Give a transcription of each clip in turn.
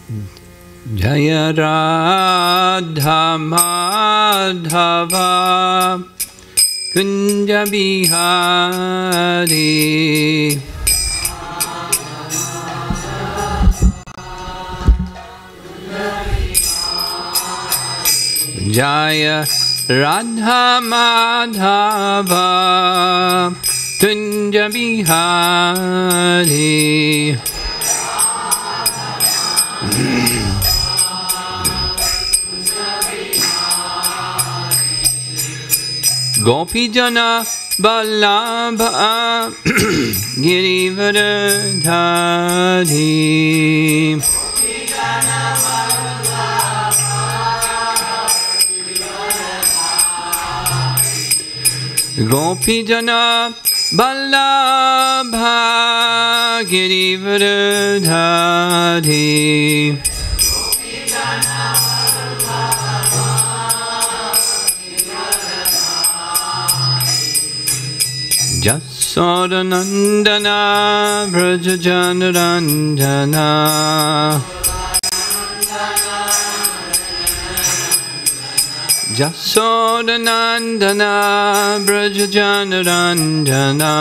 Jaya Radha Madhava Kunja Bihari. Jaya Radha Madhava Kunja Bihari. Gopi Jana Vallabha Girivardhari. Gopi Jana Vallabha Girivardhari. Jasodanandana Vrajajanarandana. Jasodanandana Vrajajanarandana.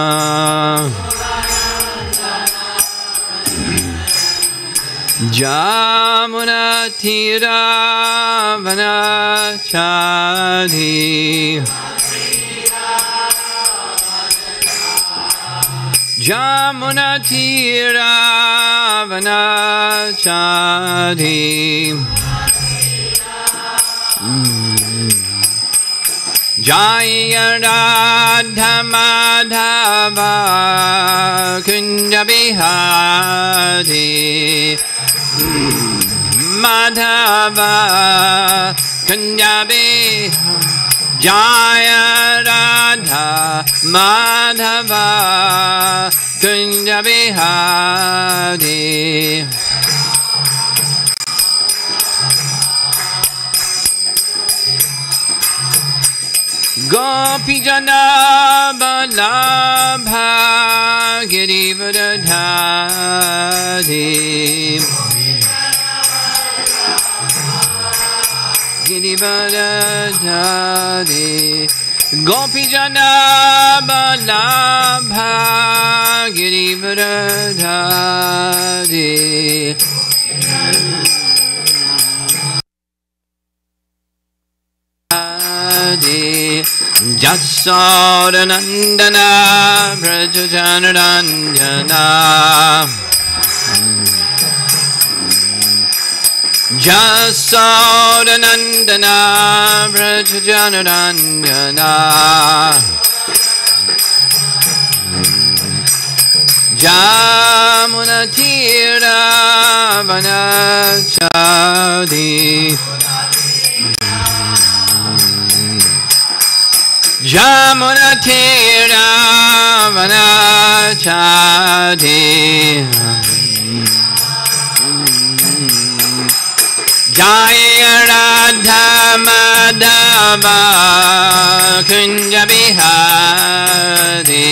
Jamuna Tira Vanachari. Jamuna Tira Vanachari. Jaya Radha Madhava Kunja Bihari. Madhava Kunja Bihari. Jaya Radha Madhava Kunja Bihari. Gopi Jana Vallabha Girivardhari. Girivardhari. Gopi Jana Vallabha Girivardhari. Jasodanandana Vrajajanarandana. Jasodanandana Vrajajanarandana. Jamuna Tira Vanachari. Jamuna Tira Vanachari. Jaya Radha Madhava Kunja Bihari.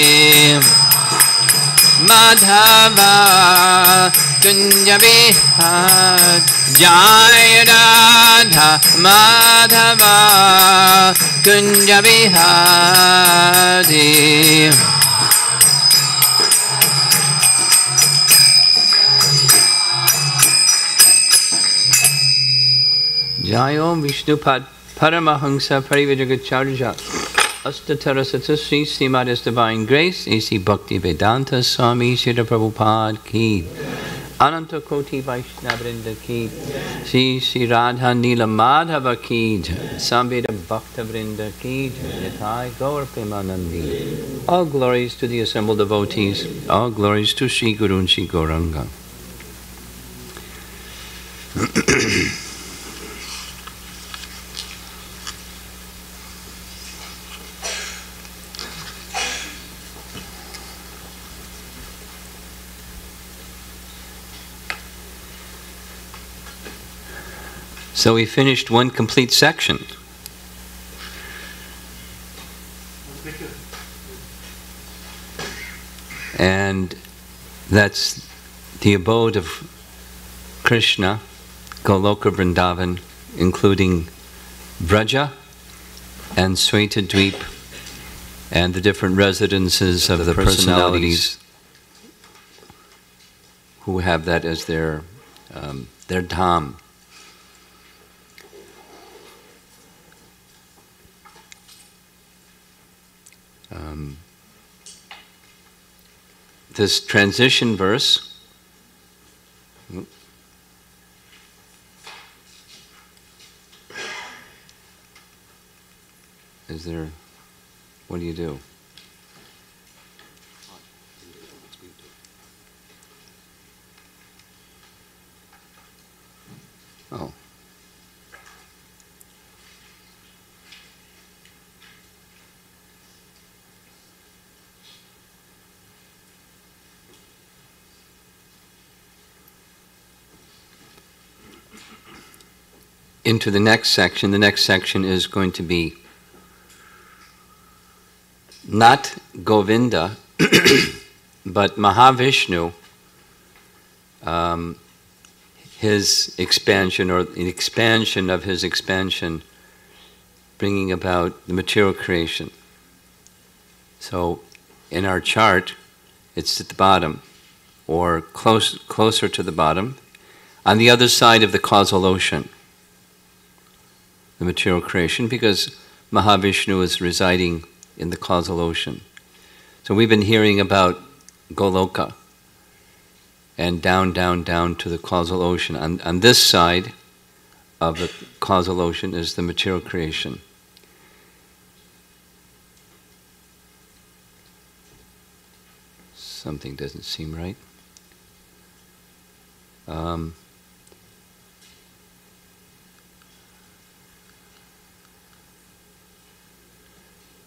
Madhava Kunja Bihari. Jaya Radha Madhava Kunja Bihari. Jayo Vishnupad Paramahamsa Parivajagacharya Astatara Satasri Srimada's Divine Grace A.C. Bhakti Vedanta Swami Srila Prabhupada Ki Ananta Koti Vaishnavrinda Ki Sri Sri Radha Nila Madhava Ki Samveda Bhakta Vrinda Ki Nitai Gaur Premanandi. All glories to the assembled devotees. All glories to Sri Guru and Sri Gauranga. So we finished one complete section. And that's the abode of Krishna Goloka Vrindavan, including Vraja and Swetadweep, and the different residences of the personalities who have that as their dham. This transition verse, is there, what do you do? Oh. Into the next section. The next section is going to be not Govinda, but Mahavishnu, his expansion, or the expansion of his expansion, bringing about the material creation. So in our chart, it's at the bottom, or closer to the bottom, on the other side of the causal ocean, the material creation, because Mahavishnu is residing in the causal ocean. So we've been hearing about Goloka, and down to the causal ocean. On this side of the causal ocean is the material creation. Something doesn't seem right.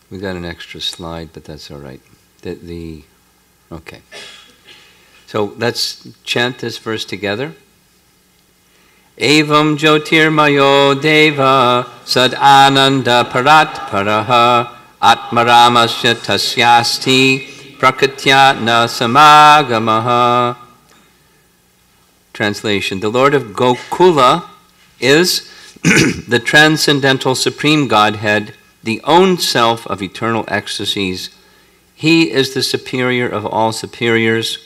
We got an extra slide, but that's all right. Okay. So let's chant this verse together. Evam Jyotirmayo Deva Sad Ananda Parat Paraha Atmaramasya Tasyasti Prakritya Na Samagamaha. Translation. The Lord of Gokula is the transcendental supreme Godhead, the own self of eternal ecstasies. He is the superior of all superiors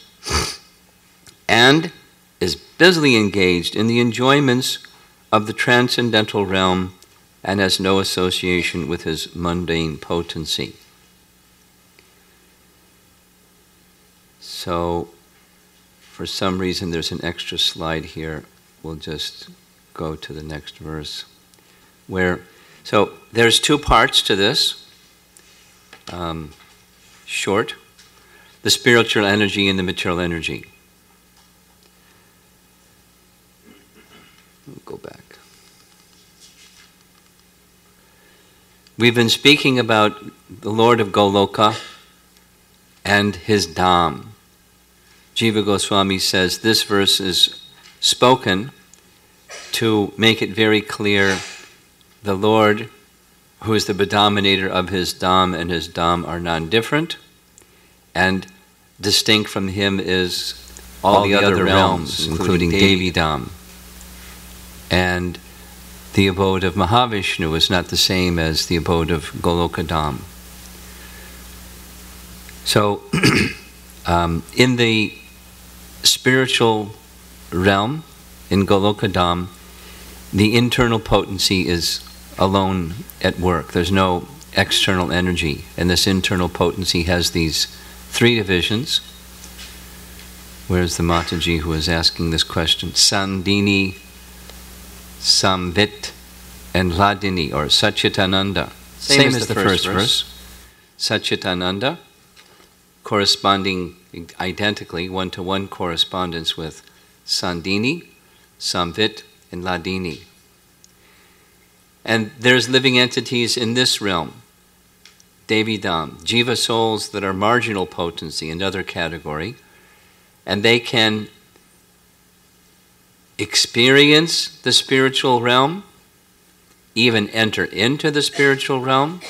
and is busily engaged in the enjoyments of the transcendental realm and has no association with his mundane potency. So, for some reason there's an extra slide here. We'll just go to the next verse. So there's two parts to this. Short, the spiritual energy and the material energy. Go back. We've been speaking about the Lord of Goloka and his dham. Jiva Goswami says this verse is spoken to make it very clear the Lord, who is the predominator of his dham, and his dham are non-different, and distinct from him is all the other realms, including Devi dham. And the abode of Mahavishnu is not the same as the abode of Goloka dham. So, in the spiritual realm, in Goloka dham, the internal potency is alone at work. There's no external energy, and this internal potency has these three divisions. Where's the Mataji who is asking this question? Sandini, Samvit, and Hladini, or Satchitananda. Same as the first verse. Satchitananda, corresponding identically, one-to-one correspondence with Sandini, Samvit, and Hladini. And there's living entities in this realm, Devi dham, jiva souls that are marginal potency, another category, and they can experience the spiritual realm, even enter into the spiritual realm,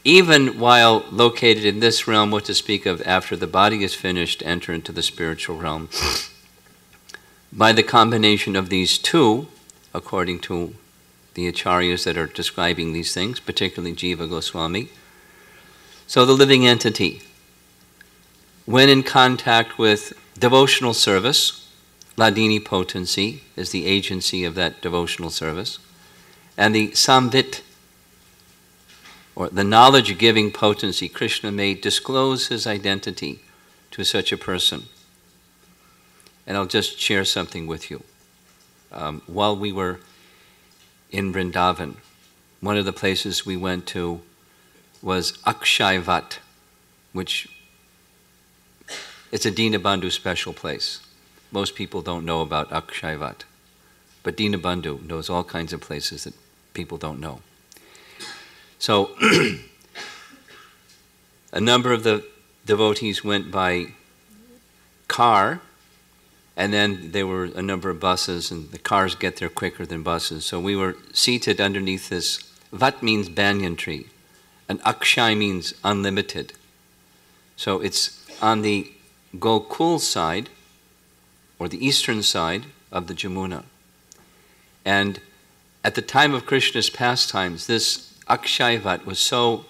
even while located in this realm, what to speak of after the body is finished, enter into the spiritual realm. by the combination of these two, according to the acharyas that are describing these things, particularly Jiva Goswami. So the living entity, when in contact with devotional service, Hladini potency is the agency of that devotional service, and the Samvit, or the knowledge-giving potency, Krishna may disclose his identity to such a person. And I'll just share something with you. While we were in Vrindavan, one of the places we went to was Akshayvat, which it's a Dinabandhu special place. Most people don't know about Akshayvat, but Dinabandhu knows all kinds of places that people don't know. So a number of the devotees went by car, and then there were a number of buses, and the cars get there quicker than buses. So we were seated underneath this. Vat means banyan tree, and Akshay means unlimited. So it's on the Gokul side, or the eastern side of the Jamuna. And at the time of Krishna's pastimes, this Akshayvat was so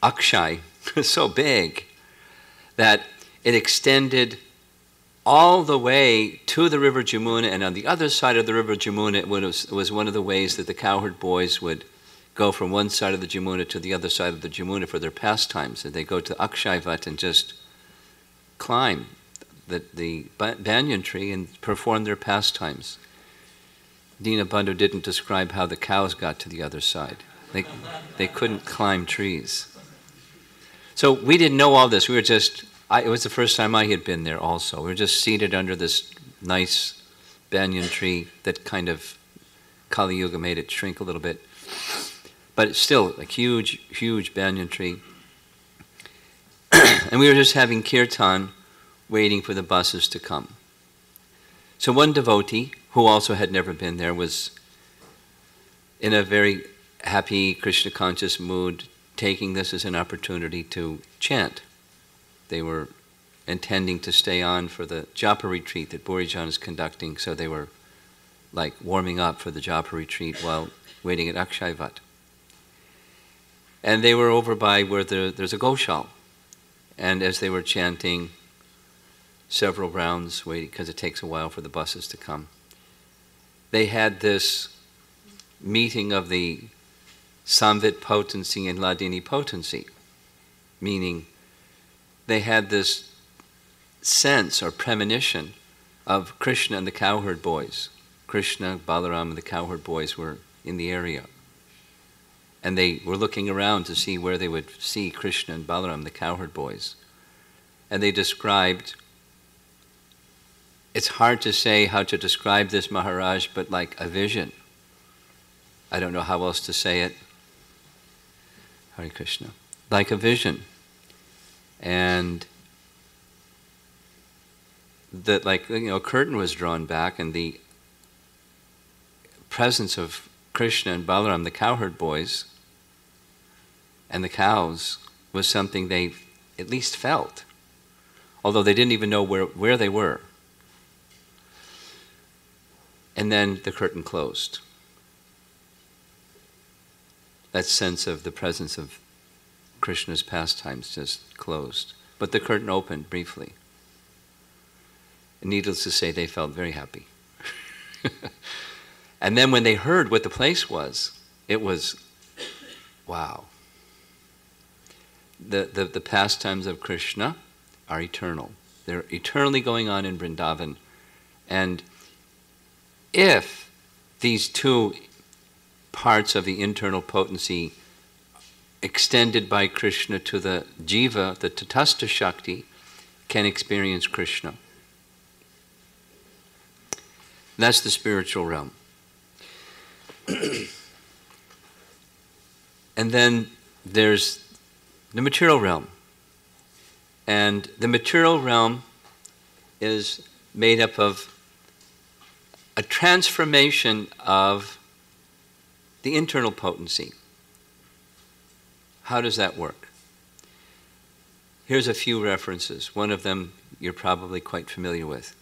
Akshay, so big, that it extended all the way to the river Jamuna, and on the other side of the river Jamuna, it was one of the ways that the cowherd boys would go from one side of the Jamuna to the other side of the Jamuna for their pastimes. And they go to Akshayvat and just climb the banyan tree and perform their pastimes. Dinabandhu didn't describe how the cows got to the other side. They couldn't climb trees. So we didn't know all this. We were just, it was the first time I had been there also. We were just seated under this nice banyan tree that kind of Kali Yuga made it shrink a little bit. But it's still a huge, huge banyan tree. And we were just having kirtan, waiting for the buses to come. So one devotee, who also had never been there, was in a very happy, Krishna-conscious mood, taking this as an opportunity to chant. They were intending to stay on for the japa retreat that Burijan is conducting, so they were like warming up for the japa retreat while waiting at Akshayvat. And they were over by where there's a goshal. And as they were chanting several rounds, waiting, because it takes a while for the buses to come, they had this meeting of the Samvit potency and Hladini potency, meaning they had this sense or premonition of Krishna and the cowherd boys. Krishna, Balaram, and the cowherd boys were in the area. And they were looking around to see where they would see Krishna and Balaram, the cowherd boys. And they described, it's hard to say how to describe this, Maharaj, but like a vision. I don't know how else to say it. Hare Krishna. Like a vision. And that, like, a curtain was drawn back, and the presence of Krishna and Balaram, the cowherd boys, and the cows was something they at least felt, although they didn't even know where they were. And then the curtain closed. That sense of the presence of Krishna's pastimes just closed. But the curtain opened briefly. And needless to say, they felt very happy. And then when they heard what the place was, it was, wow. The pastimes of Krishna are eternal. They're eternally going on in Vrindavan. And if these two parts of the internal potency extended by Krishna to the jiva, the tatastha shakti, can experience Krishna. That's the spiritual realm. And then there's the material realm. And the material realm is made up of a transformation of the internal potency. How does that work? Here's a few references. One of them you're probably quite familiar with.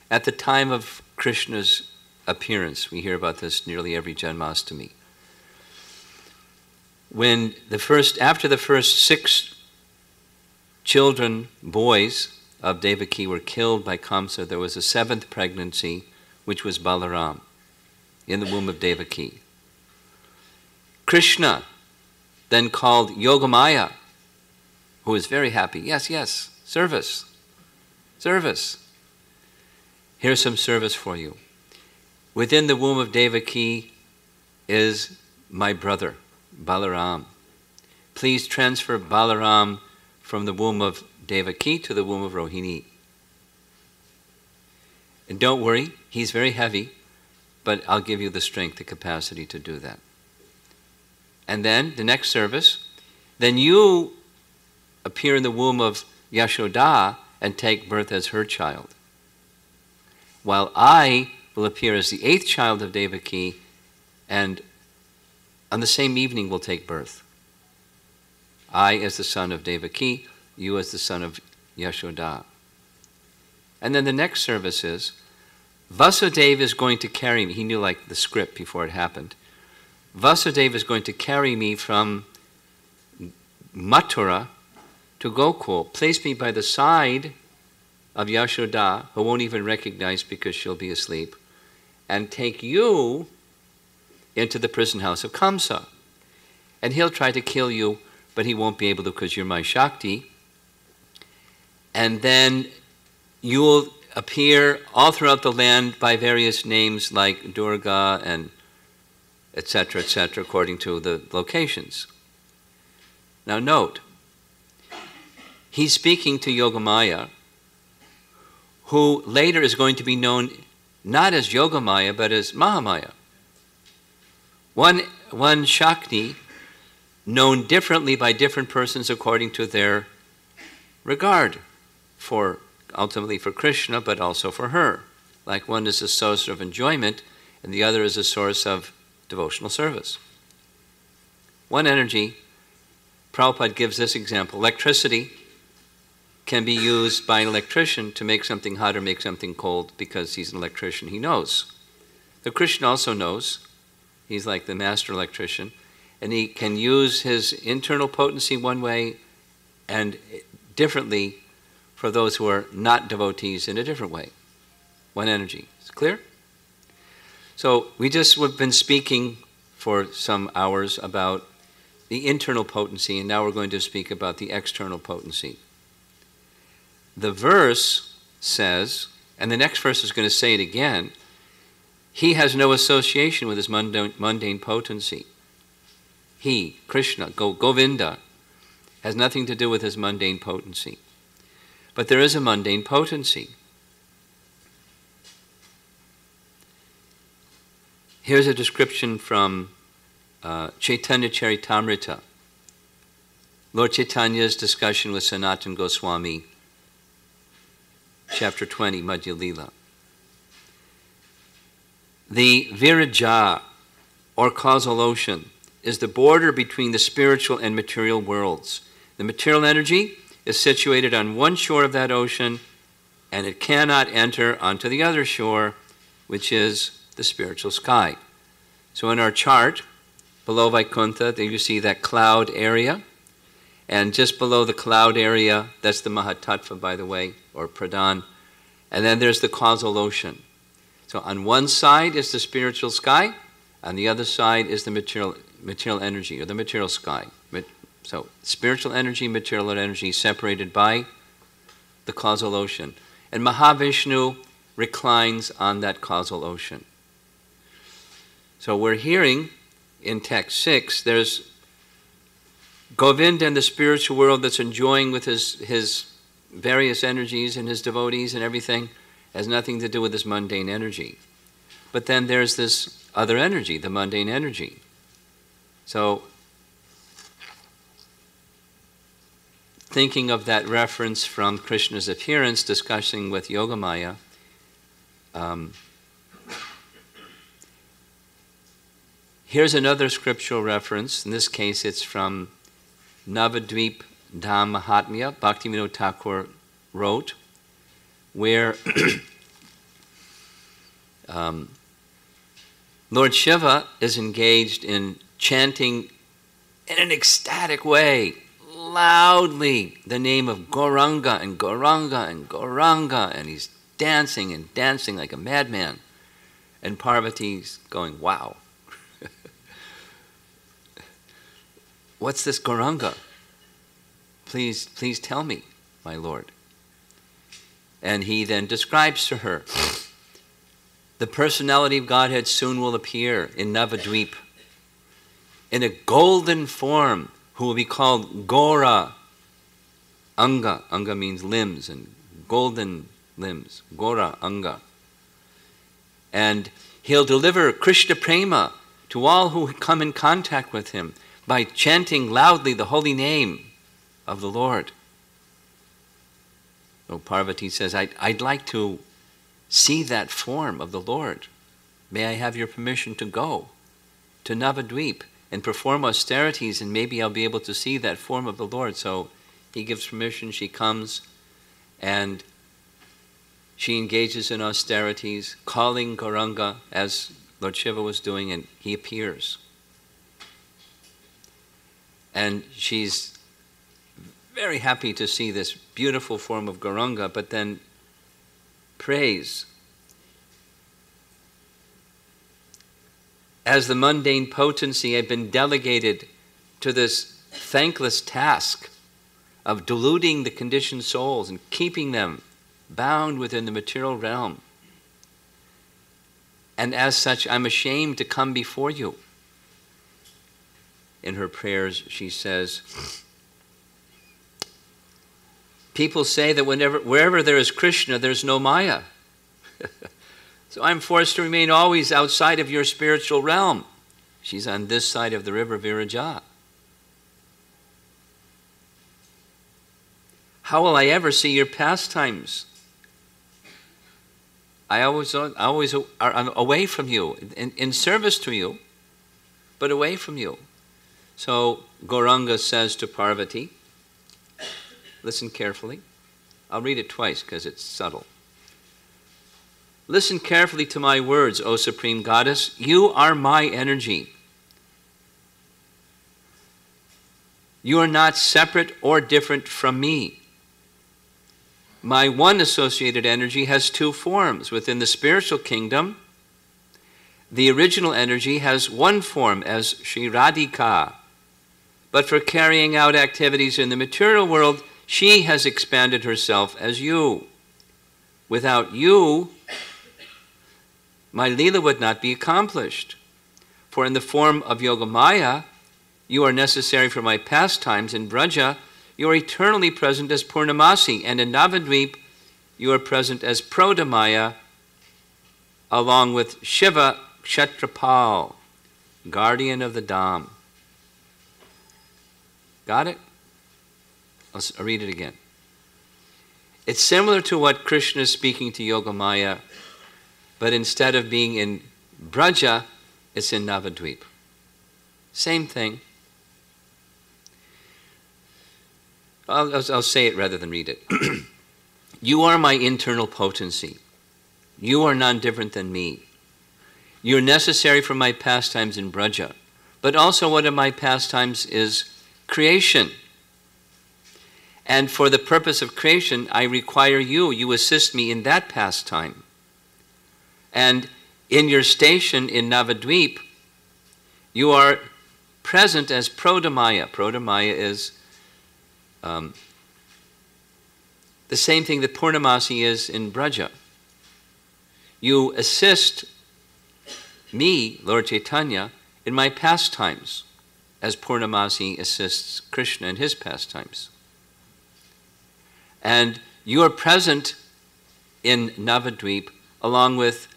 at the time of Krishna's appearance, we hear about this nearly every Janmashtami. When after the first 6 children, boys of Devaki were killed by Kamsa, there was a 7th pregnancy, which was Balaram, in the womb of Devaki. Krishna then called Yogamaya, who was very happy. Yes, yes, service, service. Here's some service for you. Within the womb of Devaki is my brother, Balaram. Please transfer Balaram from the womb of Devaki to the womb of Rohini. And don't worry, he's very heavy, but I'll give you the strength, the capacity to do that. And then, the next service, then you appear in the womb of Yashoda and take birth as her child, while I will appear as the 8th child of Devaki, and on the same evening will take birth. I as the son of Devaki, you as the son of Yashoda. And then the next service is, Vasudeva is going to carry me. He knew like the script before it happened. Vasudeva is going to carry me from Mathura to Gokul, place me by the side of Yashoda, who won't even recognize because she'll be asleep, and take you into the prison house of Kamsa. And he'll try to kill you, but he won't be able to because you're my Shakti. And then you'll appear all throughout the land by various names like Durga and etc., according to the locations. Now note, he's speaking to Yogamaya, who later is going to be known not as Yogamaya, but as Mahamaya. One Shakti known differently by different persons according to their regard for, ultimately for Krishna, but also for her. Like one is a source of enjoyment, and the other is a source of devotional service. One energy, Prabhupada gives this example. Electricity can be used by an electrician to make something hot or make something cold because he's an electrician. He knows. So Krishna also knows. He's like the master electrician. And he can use his internal potency one way and differently for those who are not devotees in a different way. One energy. Is it clear? So we've been speaking for some hours about the internal potency, and now we're going to speak about the external potency. The verse says, and the next verse is going to say it again, he has no association with his mundane potency. He, Krishna, Govinda, has nothing to do with his mundane potency. But there is a mundane potency. Here's a description from Chaitanya Charitamrita, Lord Chaitanya's discussion with Sanatana Goswami, chapter 20, Madhya Lila. The Viraja, or causal ocean, is the border between the spiritual and material worlds. The material energy is situated on one shore of that ocean, and it cannot enter onto the other shore, which is the spiritual sky. So in our chart, below Vaikuntha, there you see that cloud area, and just below the cloud area, that's the Mahatattva, by the way, or Pradhan, and then there's the causal ocean. So on one side is the spiritual sky, on the other side is the material energy, or the material sky. So spiritual energy, material energy separated by the causal ocean. And Mahavishnu reclines on that causal ocean. So we're hearing in text 6, there's Govinda in the spiritual world that's enjoying with his various energies and his devotees and everything, has nothing to do with his mundane energy. But then there's this other energy, the mundane energy. So thinking of that reference from Krishna's appearance, discussing with Yogamaya, here's another scriptural reference. In this case, it's from Navadvip Dham Mahatmya, Bhaktivinoda Thakur wrote, where Lord Shiva is engaged in chanting in an ecstatic way, loudly, the name of Gauranga and Gauranga and Gauranga, and he's dancing and dancing like a madman. And Parvati's going, wow. What's this Gauranga? Please tell me, my Lord. And he then describes to her, the personality of Godhead soon will appear in Navadvip in a golden form, who will be called Gora Anga. Anga means limbs, and golden limbs. Gora Anga. And he'll deliver Krishna Prema to all who come in contact with him by chanting loudly the holy name of the Lord. So Parvati says, I'd like to see that form of the Lord. May I have your permission to go to Navadvip and perform austerities, and maybe I'll be able to see that form of the Lord. So he gives permission, she comes, and she engages in austerities, calling Gauranga as Lord Shiva was doing, and he appears. And she's very happy to see this beautiful form of Gauranga, but then prays. As the mundane potency, I've been delegated to this thankless task of deluding the conditioned souls and keeping them bound within the material realm. And as such, I'm ashamed to come before you. In her prayers, she says, people say that wherever there is Krishna, there's no Maya. So I'm forced to remain always outside of your spiritual realm. She's on this side of the river Viraja. How will I ever see your pastimes? I always are away from you, in service to you, but away from you. So Gauranga says to Parvati, listen carefully. I'll read it twice because it's subtle. Listen carefully to my words, O Supreme Goddess. You are my energy. You are not separate or different from me. My one associated energy has two forms. Within the spiritual kingdom, the original energy has one form as Sri Radhika. But for carrying out activities in the material world, she has expanded herself as you. Without you, my Leela would not be accomplished. For in the form of Yogamaya, you are necessary for my pastimes. In Braja, you are eternally present as Purnamasi. And in Navadvip, you are present as Prodamaya, along with Shiva Kshetrapal, guardian of the Dham. Got it? I'll read it again. It's similar to what Krishna is speaking to Yogamaya, but instead of being in Braja, it's in Navadvip. Same thing. I'll say it rather than read it. You are my internal potency. You are none different than me. You're necessary for my pastimes in Braja, but also one of my pastimes is creation. And for the purpose of creation, I require you. You assist me in that pastime. And in your station in Navadvip, you are present as Prodamaya. Prodamaya is the same thing that Purnamasi is in Braja. You assist me, Lord Chaitanya, in my pastimes, as Purnamasi assists Krishna in his pastimes. And you are present in Navadvip along with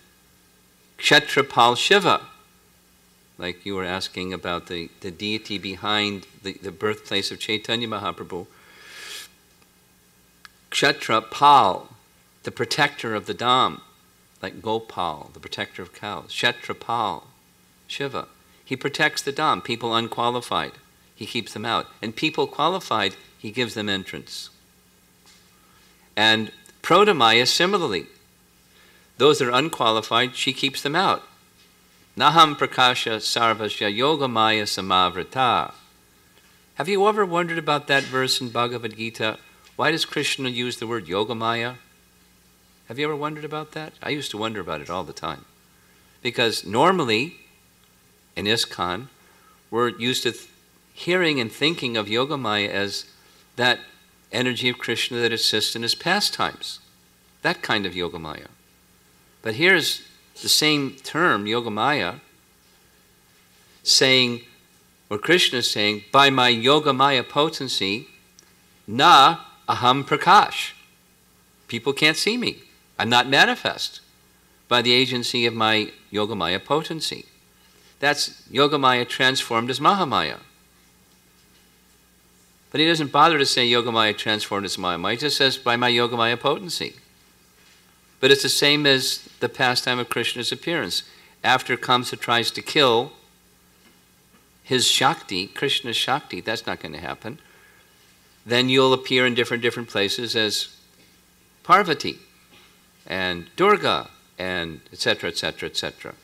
Kshetrapal Shiva, like you were asking about the deity behind the birthplace of Chaitanya Mahaprabhu. Kshetrapal, the protector of the Dham, like Gopal, the protector of cows. Kshetrapal, Shiva. He protects the Dham, people unqualified. He keeps them out. And people qualified, he gives them entrance. And Prodamaya similarly. those that are unqualified, she keeps them out. Naham prakasha sarvasya yogamaya samavrata. Have you ever wondered about that verse in Bhagavad Gita? Why does Krishna use the word yogamaya? Have you ever wondered about that? I used to wonder about it all the time. Because normally, in ISKCON, we're used to hearing and thinking of yogamaya as that energy of Krishna that assists in his pastimes. That kind of yogamaya. But here's the same term, yogamaya, saying, or Krishna is saying, by my yogamaya potency, na aham prakash. People can't see me. I'm not manifest by the agency of my yogamaya potency. That's yogamaya transformed as mahamaya. But he doesn't bother to say yogamaya transformed as mahamaya. He just says by my yogamaya potency. But it's the same as the pastime of Krishna's appearance. After Kamsa tries to kill his Shakti, Krishna's Shakti, that's not going to happen. Then you'll appear in different places as Parvati and Durga and etc., etc., etc.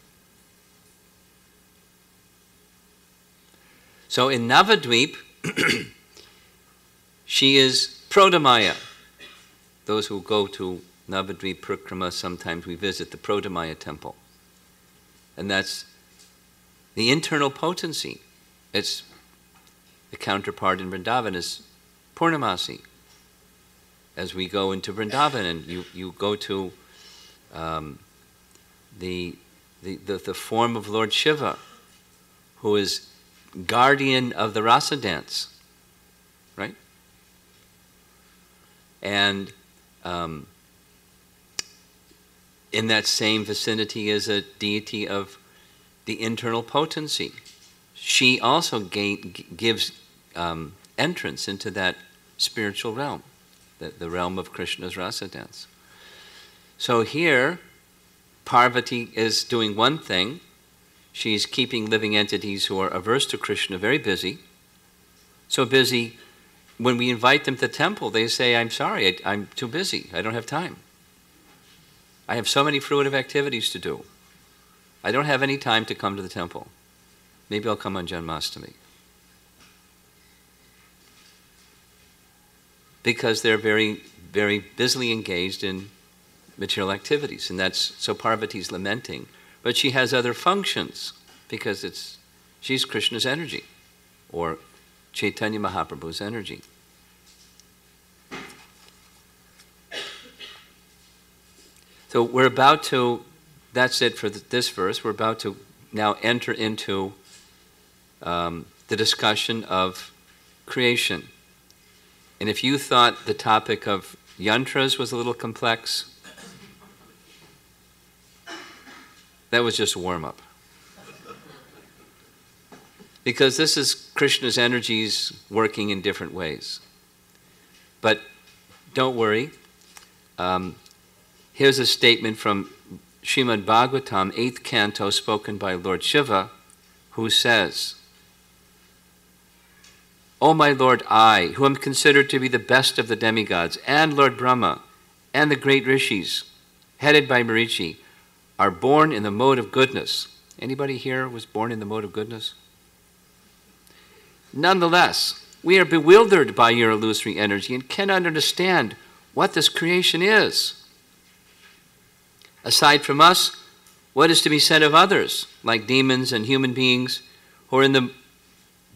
So in Navadvip, she is Prodamaya. Those who go to Navadvip Parikrama, sometimes we visit the Prodamaya temple. And that's the internal potency. It's the counterpart in Vrindavan is Purnamasi. As we go into Vrindavan and you go to the form of Lord Shiva, who is guardian of the rasa dance, right? And in that same vicinity is a deity of the internal potency. She also gives entrance into that spiritual realm, the realm of Krishna's rasa dance. So here, Parvati is doing one thing. She's keeping living entities who are averse to Krishna very busy. So busy, when we invite them to the temple, they say, I'm sorry, I'm too busy. I don't have time. I have so many fruitive activities to do. I don't have any time to come to the temple. Maybe I'll come on Janmashtami. Because they're very, very busily engaged in material activities. And that's, so Parvati's lamenting. But she has other functions because she's Krishna's energy or Chaitanya Mahaprabhu's energy. So we're about to, that's it for this verse, we're about to now enter into the discussion of creation. And if you thought the topic of yantras was a little complex, that was just a warm-up. Because this is Krishna's energies working in different ways. But don't worry. Here's a statement from Srimad Bhagavatam, 8th canto, spoken by Lord Shiva, who says, O my Lord, I, who am considered to be the best of the demigods, and Lord Brahma, and the great rishis, headed by Marichi, are born in the mode of goodness. Anybody here was born in the mode of goodness? Nonetheless, we are bewildered by your illusory energy and cannot understand what this creation is. Aside from us, what is to be said of others, like demons and human beings, who are in the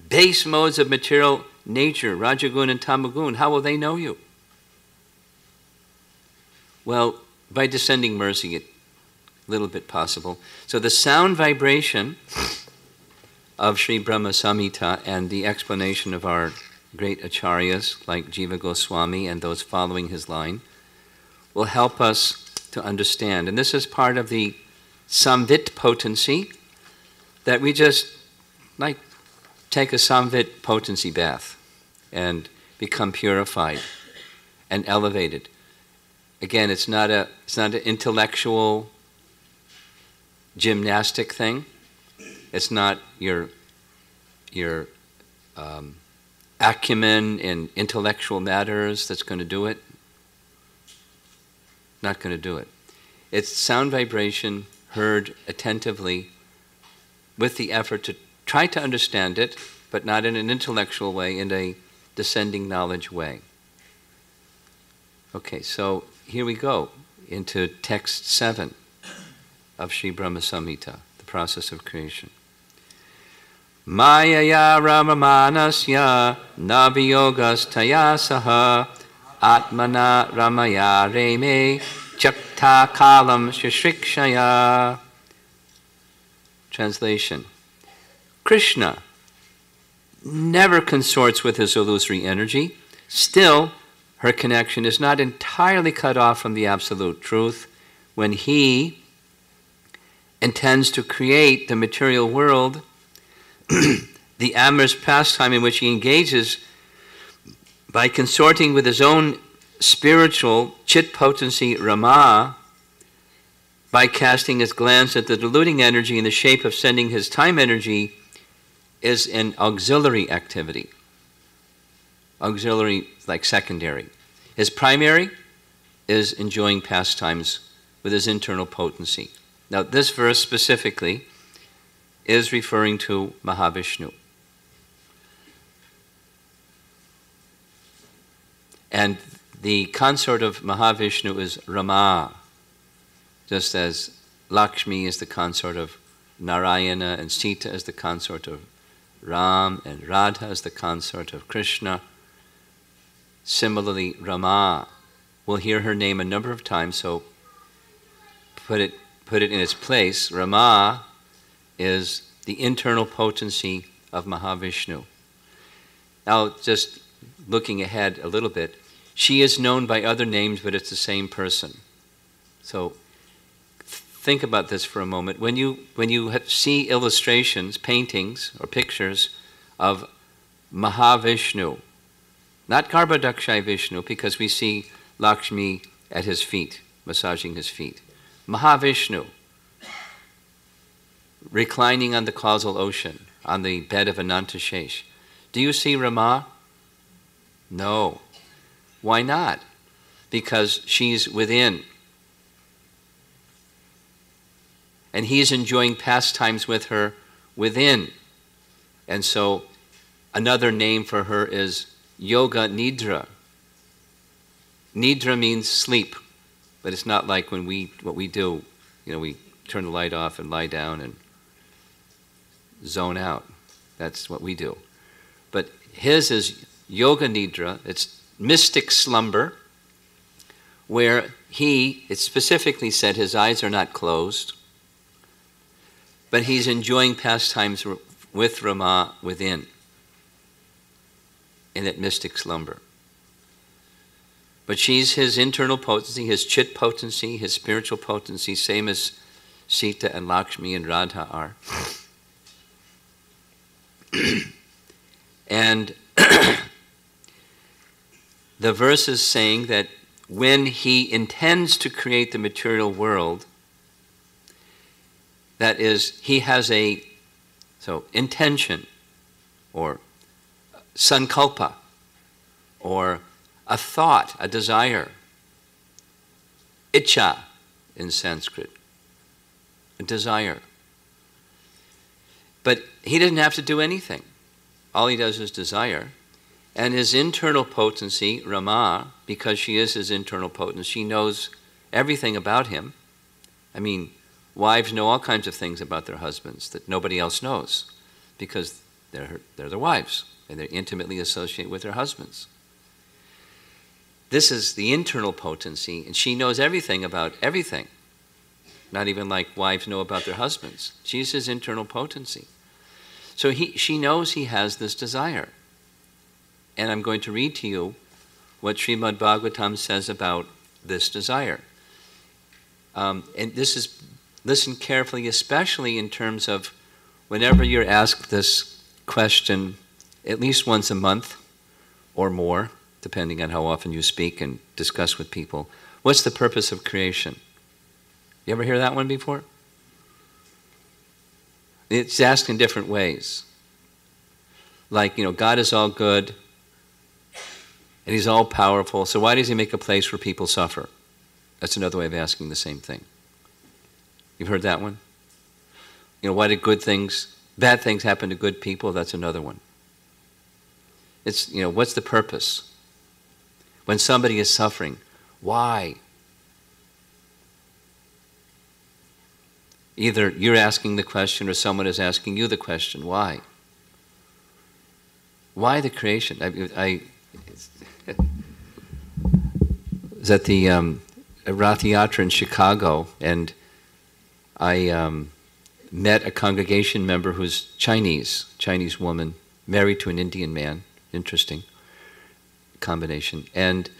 base modes of material nature, Rajagun and Tamagun? How will they know you? Well, by descending mercy, a little bit possible. So the sound vibration of Sri Brahma Samhita and the explanation of our great acharyas like Jiva Goswami and those following his line will help us to understand. And this is part of the samvit potency that we just like take a samvit potency bath and become purified and elevated. Again, it's not an intellectual gymnastic thing. It's not your acumen in intellectual matters that's going to do it. Not going to do it. It's sound vibration heard attentively with the effort to try to understand it, but not in an intellectual way, in a descending knowledge way. Okay, so here we go into text 7 of Sri Brahma Samhita, the process of creation. Mayaya ramamanasya naviyogas taya saha atmana ramaya reme chakta kalam shashrikshaya. Translation. Krishna never consorts with his illusory energy. Still, her connection is not entirely cut off from the absolute truth. When he intends to create the material world, the amorous pastime in which he engages by consorting with his own spiritual chit potency Rama, by casting his glance at the diluting energy in the shape of sending his time energy, is an auxiliary activity. Auxiliary, like secondary. His primary is enjoying pastimes with his internal potency. Now, this verse specifically is referring to Mahavishnu. And the consort of Mahavishnu is Rama, just as Lakshmi is the consort of Narayana, and Sita is the consort of Ram, and Radha is the consort of Krishna. Similarly, Rama, we'll hear her name a number of times, so put it in its place. Rama is the internal potency of Mahavishnu. Now, just looking ahead a little bit, she is known by other names, but it's the same person. So think about this for a moment. When you see illustrations, paintings, or pictures of Mahavishnu, not Garbhodakshai Vishnu, because we see Lakshmi at his feet, massaging his feet. Mahavishnu, reclining on the causal ocean, on the bed of Anantashesh. Do you see Rama? No. Why not? Because she's within. And he's enjoying pastimes with her within. And so another name for her is Yoga Nidra. Nidra means sleep, but it's not like what we do, we turn the light off and lie down and zone out. That's what we do. But his is Yoga Nidra. It's mystic slumber, where it specifically said his eyes are not closed, but he's enjoying pastimes with Rama within, in that mystic slumber. But she's his internal potency, his chit potency, his spiritual potency, same as Sita and Lakshmi and Radha are. And the verse is saying that when he intends to create the material world, that is, he has intention, or sankalpa, or a thought, a desire, ichcha in Sanskrit, a desire. But he doesn't have to do anything. All he does is desire. And his internal potency, Rama, because she is his internal potency, she knows everything about him. I mean, wives know all kinds of things about their husbands that nobody else knows, because they're their wives, and they're intimately associated with their husbands. This is the internal potency, and she knows everything about everything. Not even like wives know about their husbands. She's his internal potency. So she knows he has this desire. And I'm going to read to you what Srimad Bhagavatam says about this desire. And this is, listen carefully, especially in terms of whenever you're asked this question at least once a month or more, depending on how often you speak and discuss with people. What's the purpose of creation? You ever hear that one before? It's asked in different ways. Like, God is all good, and he's all powerful, so why does he make a place where people suffer? That's another way of asking the same thing. You've heard that one? Why did bad things happen to good people? That's another one. It's, what's the purpose? When somebody is suffering, why? Either you're asking the question or someone is asking you the question, why? Why the creation? I was at the Rath Yatra in Chicago, and I met a congregation member who's Chinese woman, married to an Indian man. Interesting combination. And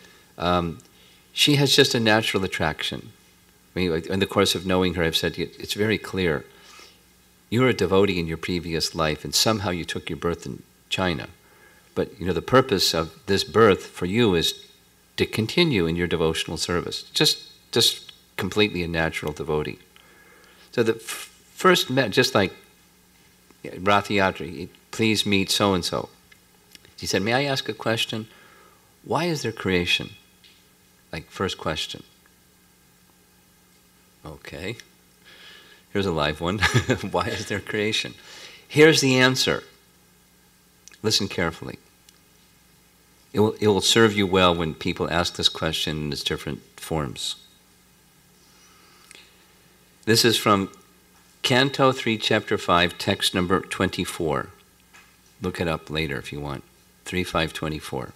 she has just a natural attraction. I mean, in the course of knowing her, I've said it's very clear. You were a devotee in your previous life, and somehow you took your birth in China. But the purpose of this birth for you is to continue in your devotional service. Just completely a natural devotee. So the first met, just like Rath Yatra, please meet so-and-so. He said, may I ask a question? Why is there creation? Like, first question. Okay. Here's a live one. Why is there creation? Here's the answer. Listen carefully. It will serve you well when people ask this question in its different forms. This is from Canto 3, Chapter 5, text number 24. Look it up later if you want. 3:524.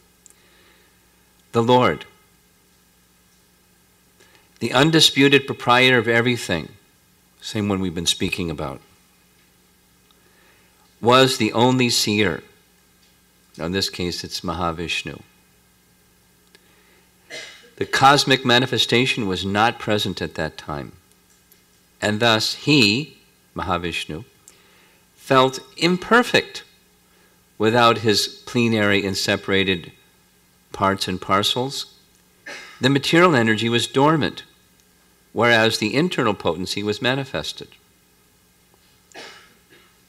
The Lord, the undisputed proprietor of everything, same one we've been speaking about, was the only seer. Now in this case it's Mahavishnu. The cosmic manifestation was not present at that time, and thus he, Mahavishnu, felt imperfect without his plenary and separated parts and parcels. The material energy was dormant, whereas the internal potency was manifested.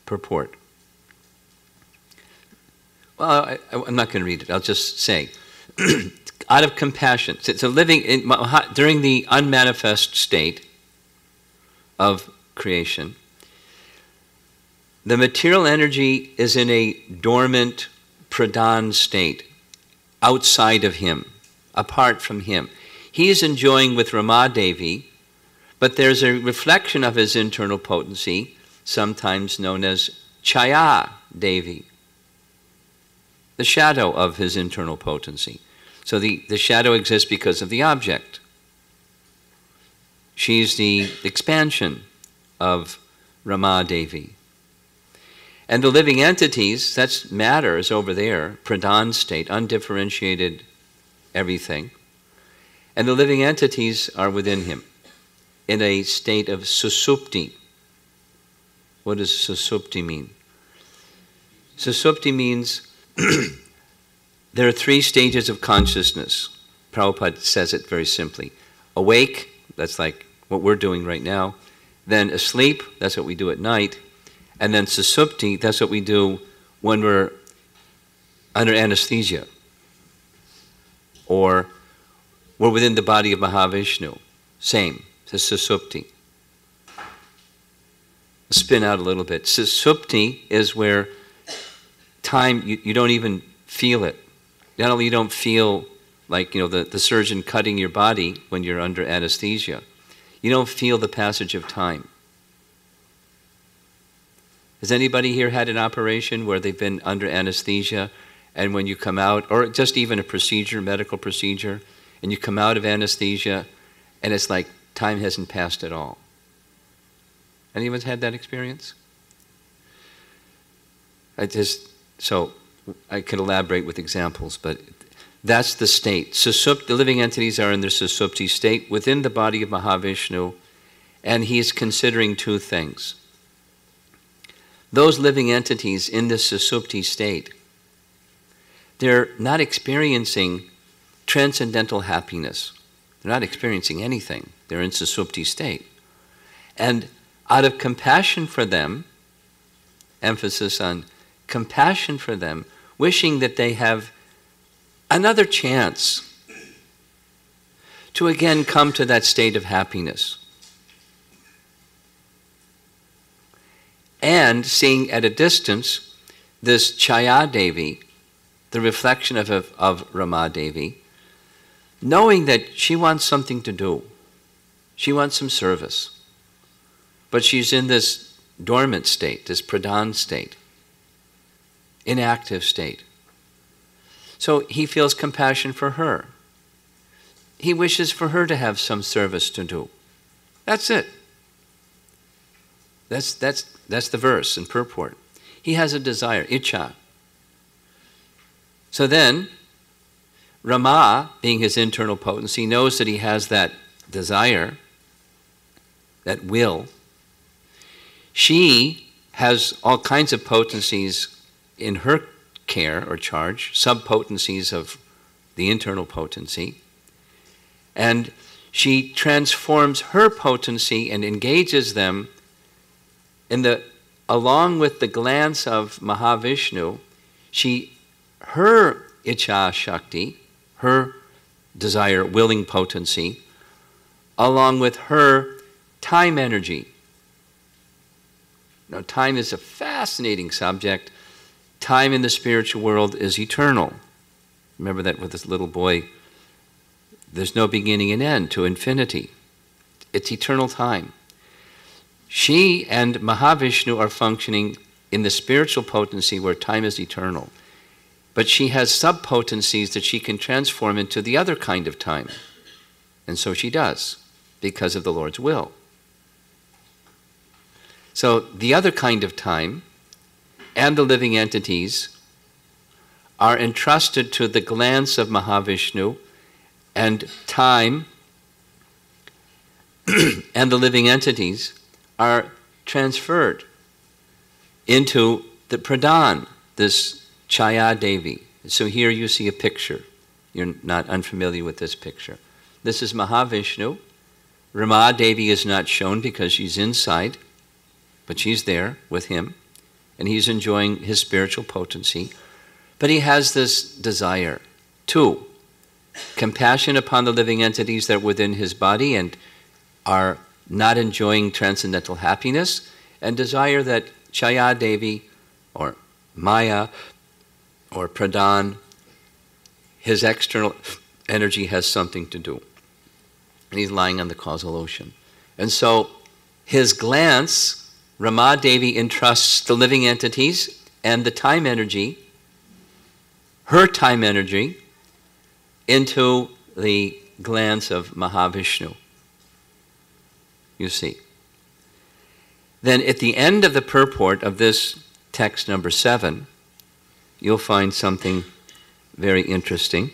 Purport. Well, I'm not going to read it. I'll just say, out of compassion. So living during the unmanifest state of creation, the material energy is in a dormant pradhan state, outside of him, apart from him. He is enjoying with Ramadevi, but there's a reflection of his internal potency, sometimes known as Chaya Devi, the shadow of his internal potency. So the shadow exists because of the object. She's the expansion of Ramadevi. And the living entities, that's matter, is over there, pradhan state, undifferentiated everything. And the living entities are within him, in a state of susupti. What does susupti mean? Susupti means there are three stages of consciousness. Prabhupada says it very simply. Awake, that's like what we're doing right now. Then asleep, that's what we do at night. And then susupti, that's what we do when we're under anesthesia. Or we're within the body of Mahavishnu. Same, it's susupti. Spin out a little bit. Susupti is where time, you don't even feel it. Not only you don't feel like the surgeon cutting your body when you're under anesthesia, you don't feel the passage of time. Has anybody here had an operation where they've been under anesthesia, and when you come out, or just even a procedure, medical procedure, and you come out of anesthesia and it's like time hasn't passed at all? Anyone's had that experience? So I could elaborate with examples, but that's the state. The living entities are in their susupti state within the body of Mahavishnu, and he is considering two things. Those living entities in this susupti state, they're not experiencing transcendental happiness. They're not experiencing anything. They're in susupti state. And out of compassion for them, emphasis on compassion for them, wishing that they have another chance to again come to that state of happiness. and seeing at a distance this Chaya Devi, the reflection of Rama Devi, knowing that she wants something to do. She wants some service. But she's in this dormant state, this pradhan state, inactive state. So he feels compassion for her. He wishes for her to have some service to do. That's it. That's the verse and purport. He has a desire, icha. So then, Rama, being his internal potency, knows that he has that desire, that will. She has all kinds of potencies in her care or charge, sub-potencies of the internal potency. And she transforms her potency and engages them along with the glance of Mahavishnu. Her Icha Shakti, her desire, willing potency, along with her time energy. Now, time is a fascinating subject. Time in the spiritual world is eternal. Remember that with this little boy. There's no beginning and end to infinity. It's eternal time. She and Mahavishnu are functioning in the spiritual potency where time is eternal. But she has sub-potencies that she can transform into the other kind of time. And so she does, because of the Lord's will. So the other kind of time and the living entities are entrusted to the glance of Mahavishnu, and time and the living entities are transferred into the pradhan, this Chaya Devi. So here you see a picture. You're not unfamiliar with this picture. This is Mahavishnu. Rama Devi is not shown because she's inside, but she's there with him, and he's enjoying his spiritual potency. But he has this desire, too. Compassion upon the living entities that are within his body and are not enjoying transcendental happiness, and desire that Chaya Devi or Maya or Pradhan, his external energy has something to do. And he's lying on the causal ocean. And so his glance, Rama Devi entrusts the living entities and the time energy, her time energy, into the glance of Mahavishnu. You see. Then at the end of the purport of this text number 7, you'll find something very interesting.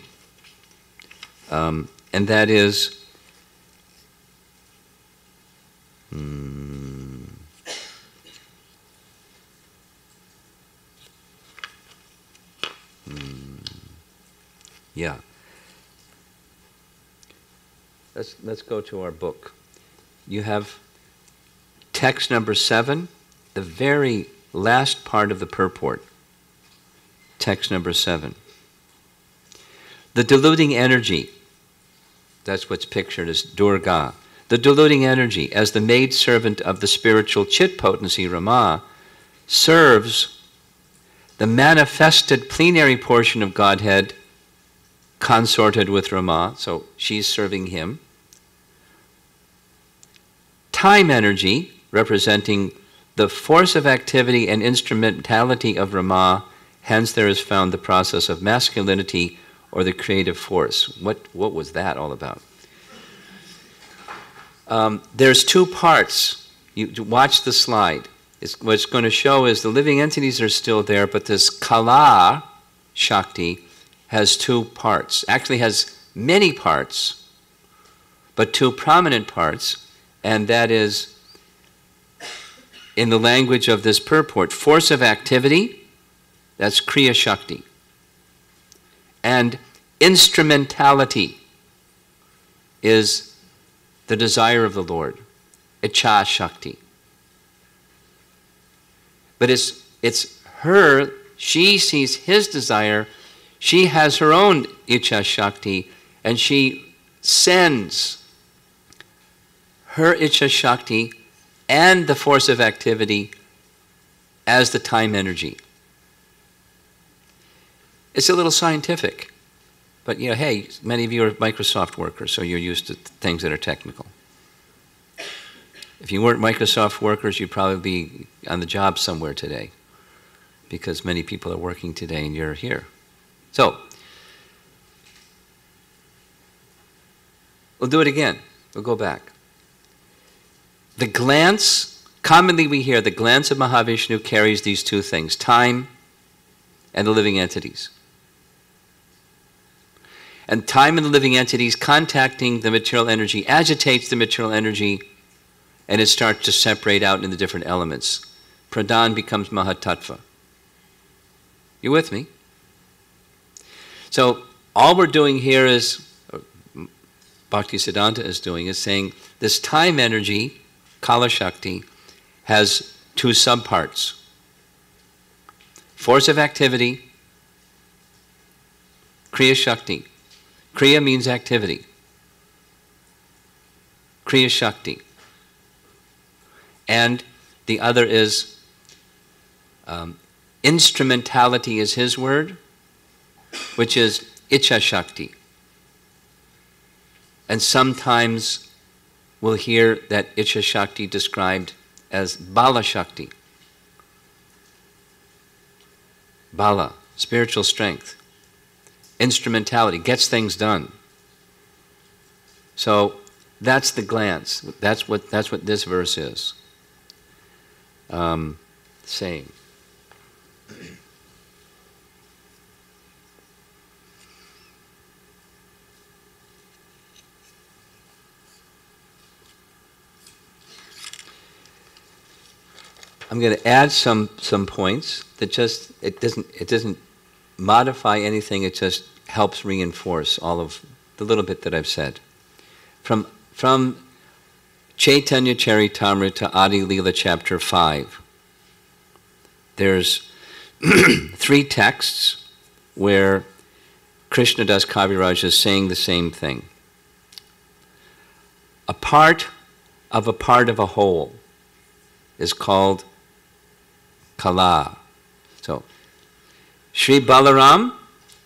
And that is yeah. Let's go to our book. You have text number 7, the very last part of the purport. Text number 7. The diluting energy, that's what's pictured as Durga. The diluting energy, as the maidservant of the spiritual chit potency Rama, serves the manifested plenary portion of Godhead consorted with Rama, so she's serving him. Time energy, representing the force of activity and instrumentality of Rama, hence there is found the process of masculinity or the creative force. What was that all about? There's 2 parts. You watch the slide. What it's going to show is the living entities are still there, but this Kala Shakti has 2 parts. Actually has many parts, but 2 prominent parts, and that is, in the language of this purport, force of activity, that's Kriya Shakti, and instrumentality is the desire of the Lord, Icha Shakti. But it's her, she sees his desire, she has her own Icha Shakti, and she sends her Icha Shakti and the force of activity as the time energy. It's a little scientific, but hey, many of you are Microsoft workers, so you're used to things that are technical. If you weren't Microsoft workers, you'd probably be on the job somewhere today, because many people are working today and you're here. So, we'll do it again. We'll go back. The glance, commonly we hear the glance of Mahavishnu carries these two things, time and the living entities. And time and the living entities contacting the material energy agitates the material energy, and it starts to separate out into different elements. Pradhan becomes Mahatattva. You with me? So all we're doing here is, Bhaktisiddhanta is doing, is saying this time energy, Kala Shakti, has two subparts. Force of activity, Kriya Shakti. Kriya means activity. Kriya Shakti. And the other is instrumentality is his word, which is Icha Shakti. And sometimes we'll hear that Icha Shakti described as Bala Shakti. Bala, spiritual strength. Instrumentality, gets things done. So that's the glance. That's what this verse is saying. I'm going to add some points that just it doesn't modify anything. It just helps reinforce all of the little bit that I've said. From Chaitanya Charitamrita Adi Leela chapter 5, there's 3 texts where Krishnadas Kaviraj is saying the same thing. A part of a whole is called Kala. So, Sri Balaram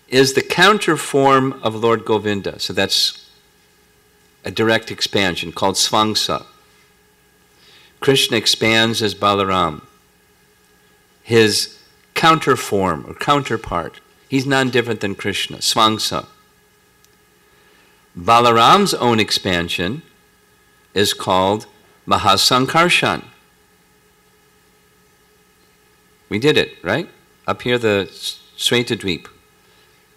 is the counter form of Lord Govinda. So that's a direct expansion called Svangsa. Krishna expands as Balaram. His counter form or counterpart, he's none different than Krishna, Svangsa. Balaram's own expansion is called Mahasankarshan. We did it, right? Up here, the Svetadweep.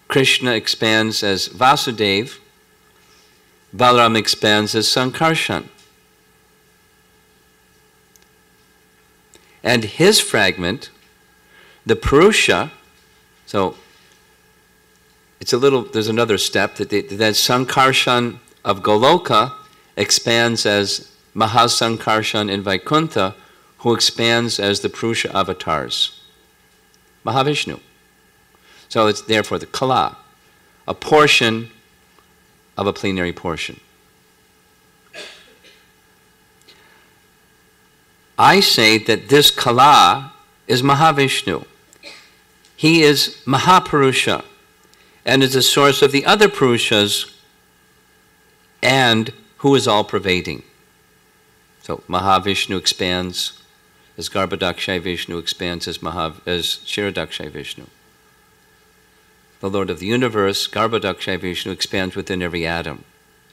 Krishna expands as Vasudev. Balaram expands as Sankarshan. And his fragment, the Purusha, so it's a little, there's another step, that Sankarshan of Goloka expands as Mahasankarshan in Vaikuntha, who expands as the Purusha avatars, Mahavishnu. So it's therefore the Kala, a portion of a plenary portion. I say that this Kala is Mahavishnu. He is Mahapurusha and is the source of the other Purushas and who is all-pervading. So Mahavishnu expands as Garbhodakshay Vishnu expands as Kshirodakshay Vishnu. The Lord of the universe, Garbhodakshay Vishnu, expands within every atom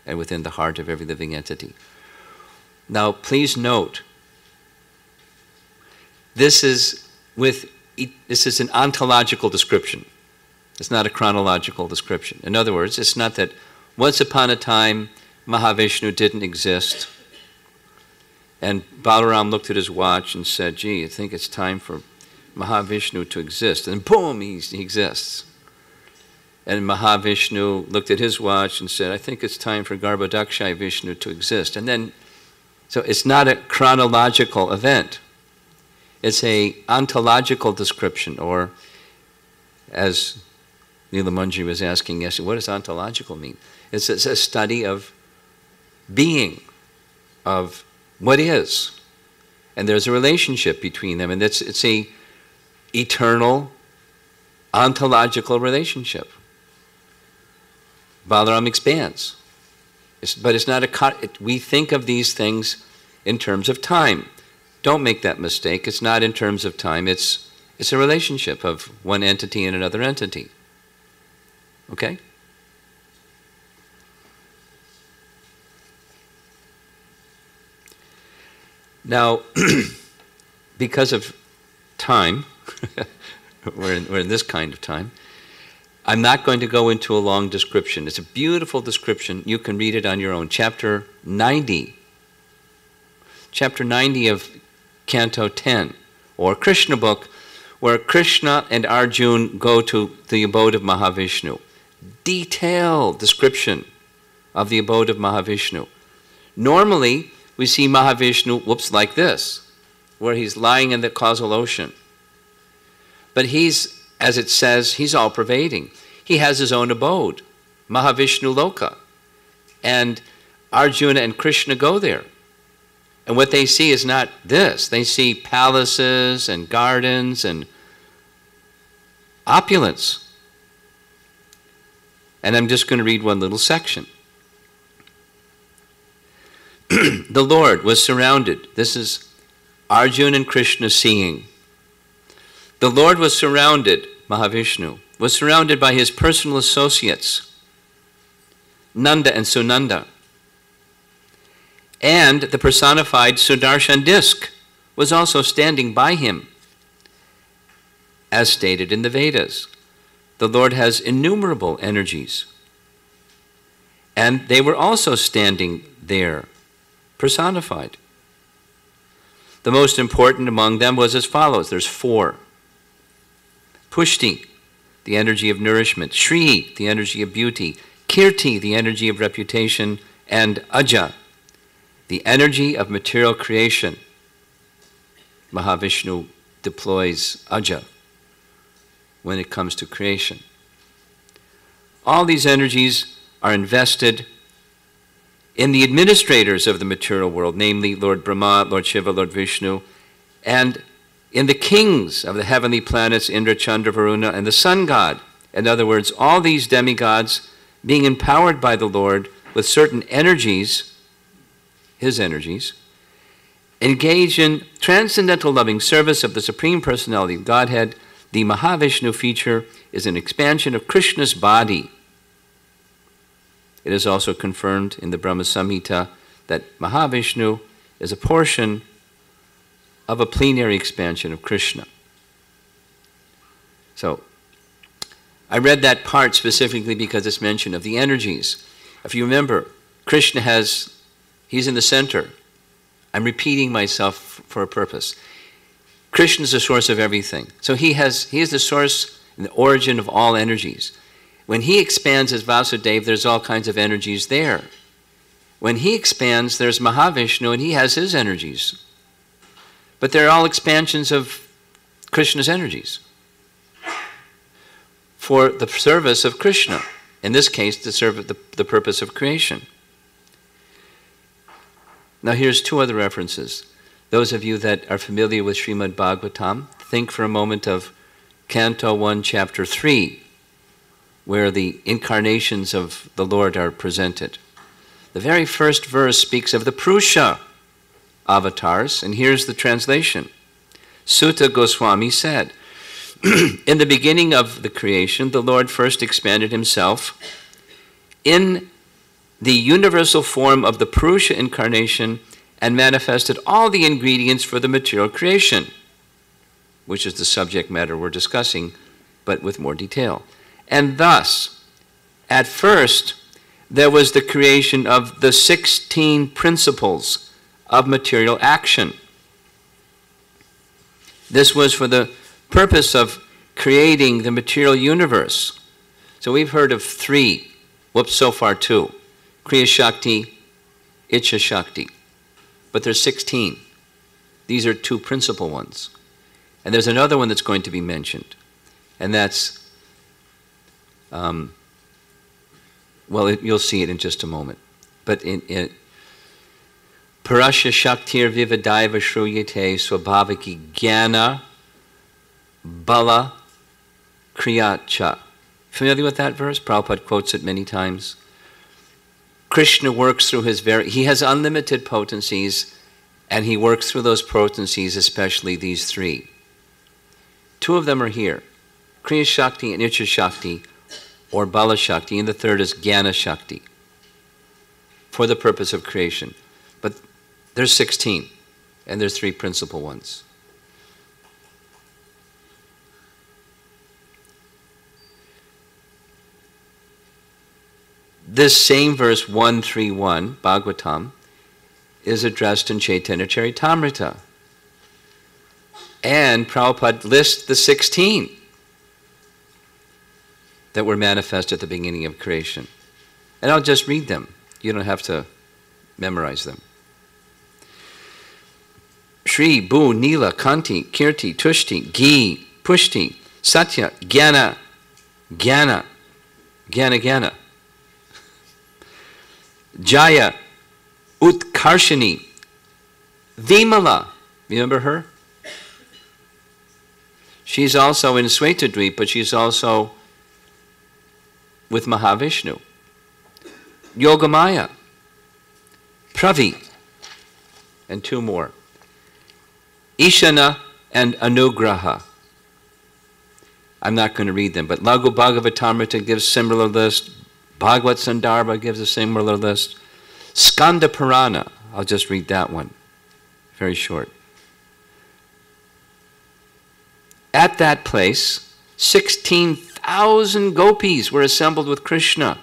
and within the heart of every living entity. Now, please note, this is an ontological description. It's not a chronological description. In other words, it's not that once upon a time Mahavishnu didn't exist, and Balaram looked at his watch and said, gee, I think it's time for Mahavishnu to exist. And boom, he exists. And Mahavishnu looked at his watch and said, I think it's time for Garbhodakshay Vishnu to exist. And then, so it's not a chronological event. It's a ontological description, or as Neela Munji was asking yesterday, what does ontological mean? It's a study of being, of what is. And there's a relationship between them, and it's a eternal, ontological relationship. Balaram expands. But it's not we think of these things in terms of time. Don't make that mistake. It's not in terms of time. It's a relationship of one entity and another entity. Okay? Now, because of time, we're in this kind of time, I'm not going to go into a long description. It's a beautiful description. You can read it on your own. Chapter 90. Chapter 90 of Canto 10, or Krishna book, where Krishna and Arjuna go to the abode of Mahavishnu. Detailed description of the abode of Mahavishnu. Normally, we see Mahavishnu, like this, where he's lying in the causal ocean. But he's, as it says, he's all-pervading. He has his own abode, Mahavishnu Loka. And Arjuna and Krishna go there. And what they see is not this. They see palaces and gardens and opulence. And I'm just going to read one little section. The Lord was surrounded. This is Arjuna and Krishna seeing. The Lord was surrounded, Mahavishnu, was surrounded by his personal associates, Nanda and Sunanda. And the personified Sudarshan disk was also standing by him. As stated in the Vedas, the Lord has innumerable energies. And they were also standing there, personified. The most important among them was as follows. There's 4. Pushti, the energy of nourishment. Shri, the energy of beauty. Kirti, the energy of reputation. And Aja, the energy of material creation. Mahavishnu deploys Aja when it comes to creation. All these energies are invested in the administrators of the material world, namely Lord Brahma, Lord Shiva, Lord Vishnu, and in the kings of the heavenly planets, Indra, Chandra, Varuna, and the sun god. In other words, all these demigods being empowered by the Lord with certain energies, his energies, engage in transcendental loving service of the Supreme Personality of Godhead. The Mahavishnu feature is an expansion of Krishna's body. It is also confirmed in the Brahma Samhita that Mahavishnu is a portion of a plenary expansion of Krishna. So, I read that part specifically because it's mention of the energies. If you remember, Krishna he's in the center. I'm repeating myself for a purpose. Krishna is the source of everything. So he is the source and the origin of all energies. When he expands as Vasudeva, there's all kinds of energies there. When he expands, there's Mahavishnu, and he has his energies. But they're all expansions of Krishna's energies for the service of Krishna. In this case, to serve the purpose of creation. Now here's 2 other references. Those of you that are familiar with Srimad Bhagavatam, think for a moment of Canto 1, Chapter 3, where the incarnations of the Lord are presented. The very first verse speaks of the Purusha avatars, and here's the translation. Sutta Goswami said, in the beginning of the creation, the Lord first expanded himself in the universal form of the Purusha incarnation and manifested all the ingredients for the material creation, which is the subject matter we're discussing, but with more detail. And thus, at first, there was the creation of the 16 principles of material action. This was for the purpose of creating the material universe. So we've heard of 3, so far 2, Kriya Shakti, Ichha Shakti. But there's 16. These are 2 principal ones. And there's another one that's going to be mentioned, and that's you'll see it in just a moment. But in Parasya Shaktir Vivadaiva Shruyate Swabhavaki Jnana Bala Kriyacha. Familiar with that verse? Prabhupada quotes it many times. Krishna works through he has unlimited potencies, and he works through those potencies, especially these three. Two of them are here, Kriya Shakti and Icha Shakti, or Bala Shakti, and the third is Jnana Shakti, for the purpose of creation. But there's 16, and there's three principal ones. This same verse 131, Bhagavatam, is addressed in Chaitanya Charitamrita. And Prabhupada lists the 16 that were manifest at the beginning of creation. And I'll just read them. You don't have to memorize them. Shri, Bhu, Nila, Kanti, Kirti, Tushti, Gi, Pushti, Satya, Jnana, Jnana, Jnana, Jnana. Jaya, Utkarshini, Vimala. Remember her? She's also in Svetadweep, but she's also with Mahavishnu. Yogamaya, Pravi, and two more. Ishana and Anugraha. I'm not going to read them, but Laghu Bhagavatamrita gives similar list. Bhagavad Sandarbha gives a similar list. Skanda Purana, I'll just read that one, very short. At that place, 16,000 gopis were assembled with Krishna,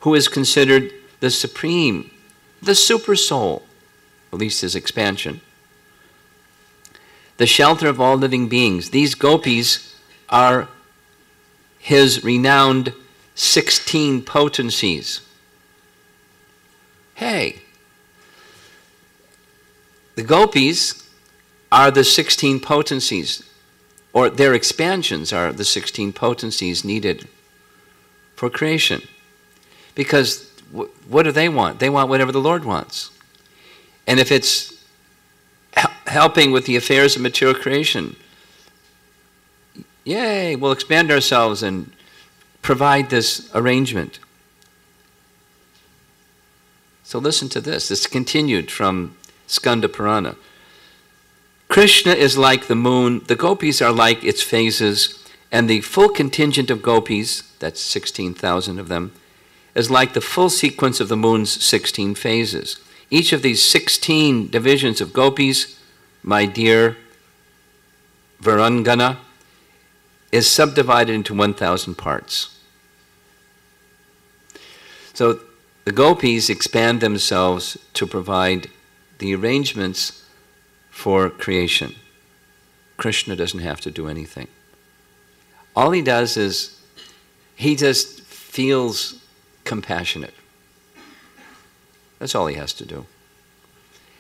who is considered the supreme, the super soul, at least his expansion, the shelter of all living beings. These gopis are his renowned 16 potencies. Hey, the gopis are the 16 potencies, or their expansions are the 16 potencies needed for creation. Because what do they want? They want whatever the Lord wants. And if it's helping with the affairs of material creation, yay, we'll expand ourselves and provide this arrangement. So listen to this. This continued from Skanda Purana. Krishna is like the moon. The gopis are like its phases. And the full contingent of gopis, that's 16,000 of them, is like the full sequence of the moon's 16 phases. Each of these 16 divisions of gopis, my dear Varangana, is subdivided into 1,000 parts. So the gopis expand themselves to provide the arrangements for creation. Krishna doesn't have to do anything. All he does is, he just feels compassionate. That's all he has to do.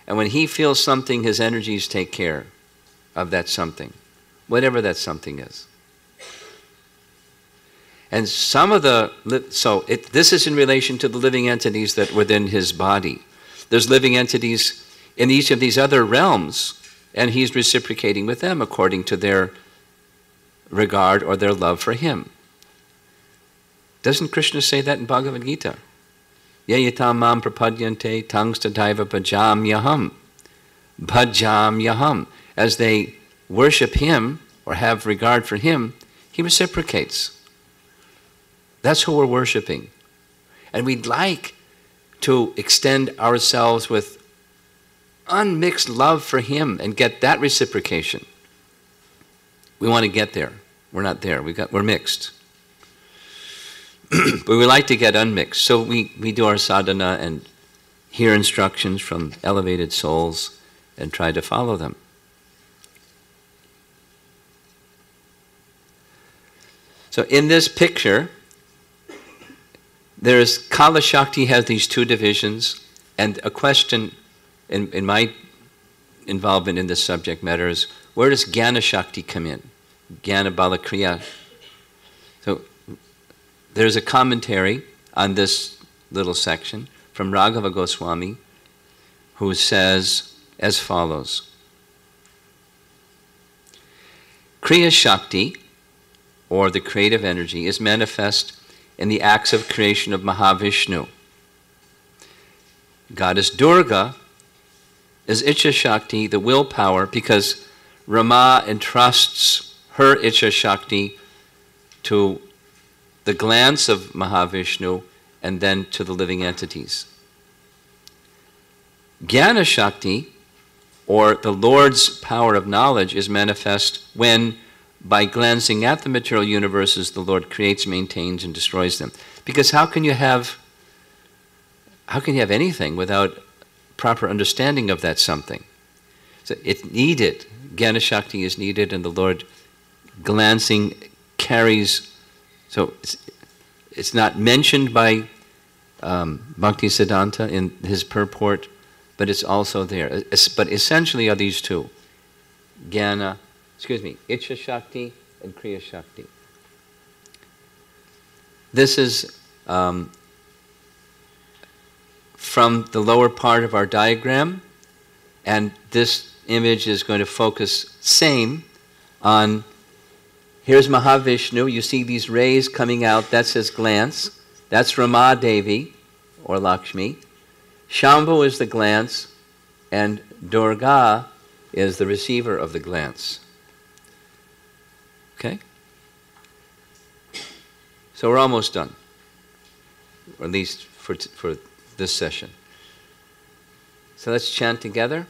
And when he feels something, his energies take care of that something, whatever that something is. And some of this is in relation to the living entities that were within his body. There's living entities in each of these other realms, and he's reciprocating with them according to their regard or their love for him. Doesn't Krishna say that in Bhagavad Gita? Yayatam mam prapadyante tangstadaiva bhajam yaham. Bhajam yaham. As they worship him or have regard for him, he reciprocates. That's who we're worshiping. And we'd like to extend ourselves with unmixed love for him and get that reciprocation. We want to get there. We're not there. We're mixed. But we like to get unmixed. So we do our sadhana and hear instructions from elevated souls and try to follow them. So in this picture, there's Kala Shakti has these two divisions, and a question in my involvement in this subject matter is, where does Jnana Shakti come in? Jnana Bala Kriya. So there's a commentary on this little section from Raghava Goswami, who says as follows. Kriya Shakti, or the creative energy, is manifest in the acts of creation of Mahavishnu. Goddess Durga is Ichha Shakti, the willpower, because Rama entrusts her Ichha Shakti to the glance of Mahavishnu and then to the living entities. Jnana Shakti, or the Lord's power of knowledge, is manifest when, by glancing at the material universes, the Lord creates, maintains, and destroys them. Because how can you have anything without proper understanding of that something? So it's needed. Jnana Shakti is needed, and the Lord glancing carries. So it's not mentioned by Bhakti Siddhanta in his purport, but it's also there. But essentially are these two: Jnana, Ichha Shakti and Kriya Shakti. This is from the lower part of our diagram, and this image is going to focus same on, here's Mahavishnu, you see these rays coming out, that's his glance, that's Rama Devi, or Lakshmi. Shambhu is the glance, and Durga is the receiver of the glance. Okay? So we're almost done, or at least for this session. So let's chant together.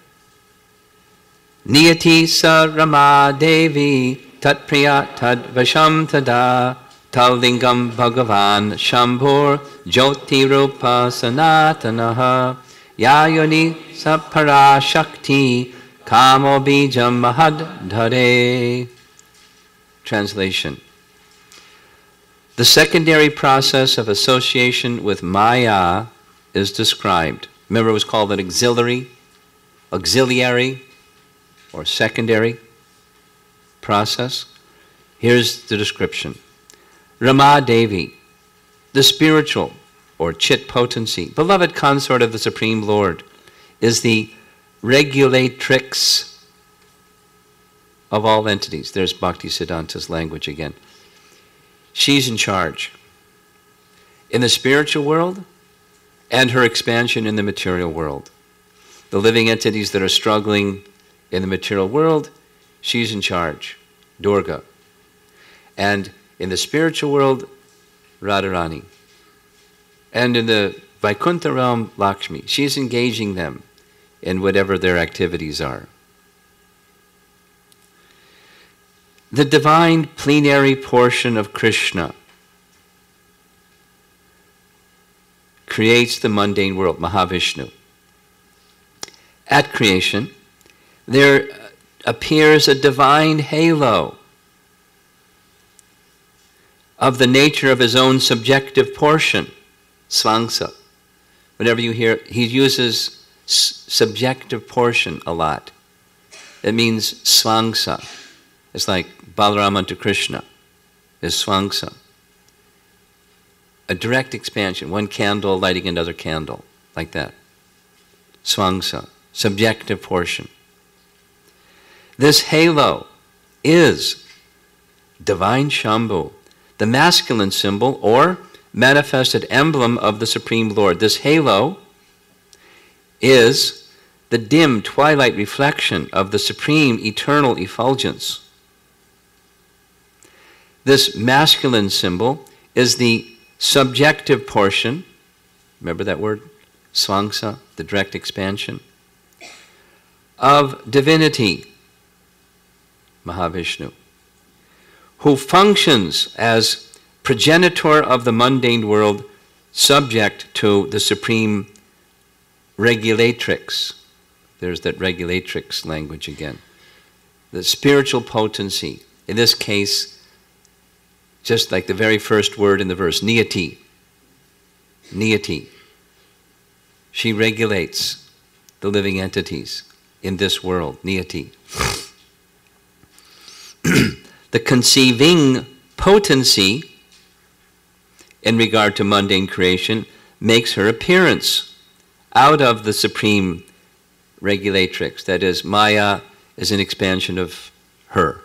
Niyati sa Rama Devi tat priya tad vasham tada tal lingam bhagavan shambhur jyoti rupa sanatanaha yayoni sa para shakti kamo bijam mahad dhare. Translation. The secondary process of association with Maya is described. Remember, it was called an auxiliary, or secondary process. Here's the description. Rama Devi, the spiritual or chit potency, beloved consort of the Supreme Lord, is the regulatrix of all entities. There's Bhakti Siddhanta's language again. She's in charge in the spiritual world and her expansion in the material world. The living entities that are struggling in the material world, she's in charge, Durga. And in the spiritual world, Radharani. And in the Vaikuntha realm, Lakshmi. She's engaging them in whatever their activities are. The divine plenary portion of Krishna creates the mundane world, Mahavishnu. At creation, there appears a divine halo of the nature of his own subjective portion, Svangsa. Whenever you hear, he uses subjective portion a lot. It means Svangsa. It's like Balarama to Krishna is Svangsa. A direct expansion, one candle lighting another candle, like that. Svangsa, subjective portion. This halo is divine Shambhu, the masculine symbol or manifested emblem of the Supreme Lord. This halo is the dim twilight reflection of the supreme eternal effulgence. This masculine symbol is the subjective portion, remember that word, Svangsa, the direct expansion, of divinity, Mahavishnu, who functions as progenitor of the mundane world, subject to the supreme regulatrix. There's that regulatrix language again. The spiritual potency, in this case, just like the very first word in the verse, niyati. Niyati. She regulates the living entities in this world, niyati. The conceiving potency in regard to mundane creation makes her appearance out of the supreme regulatrix. That is, Maya is an expansion of her.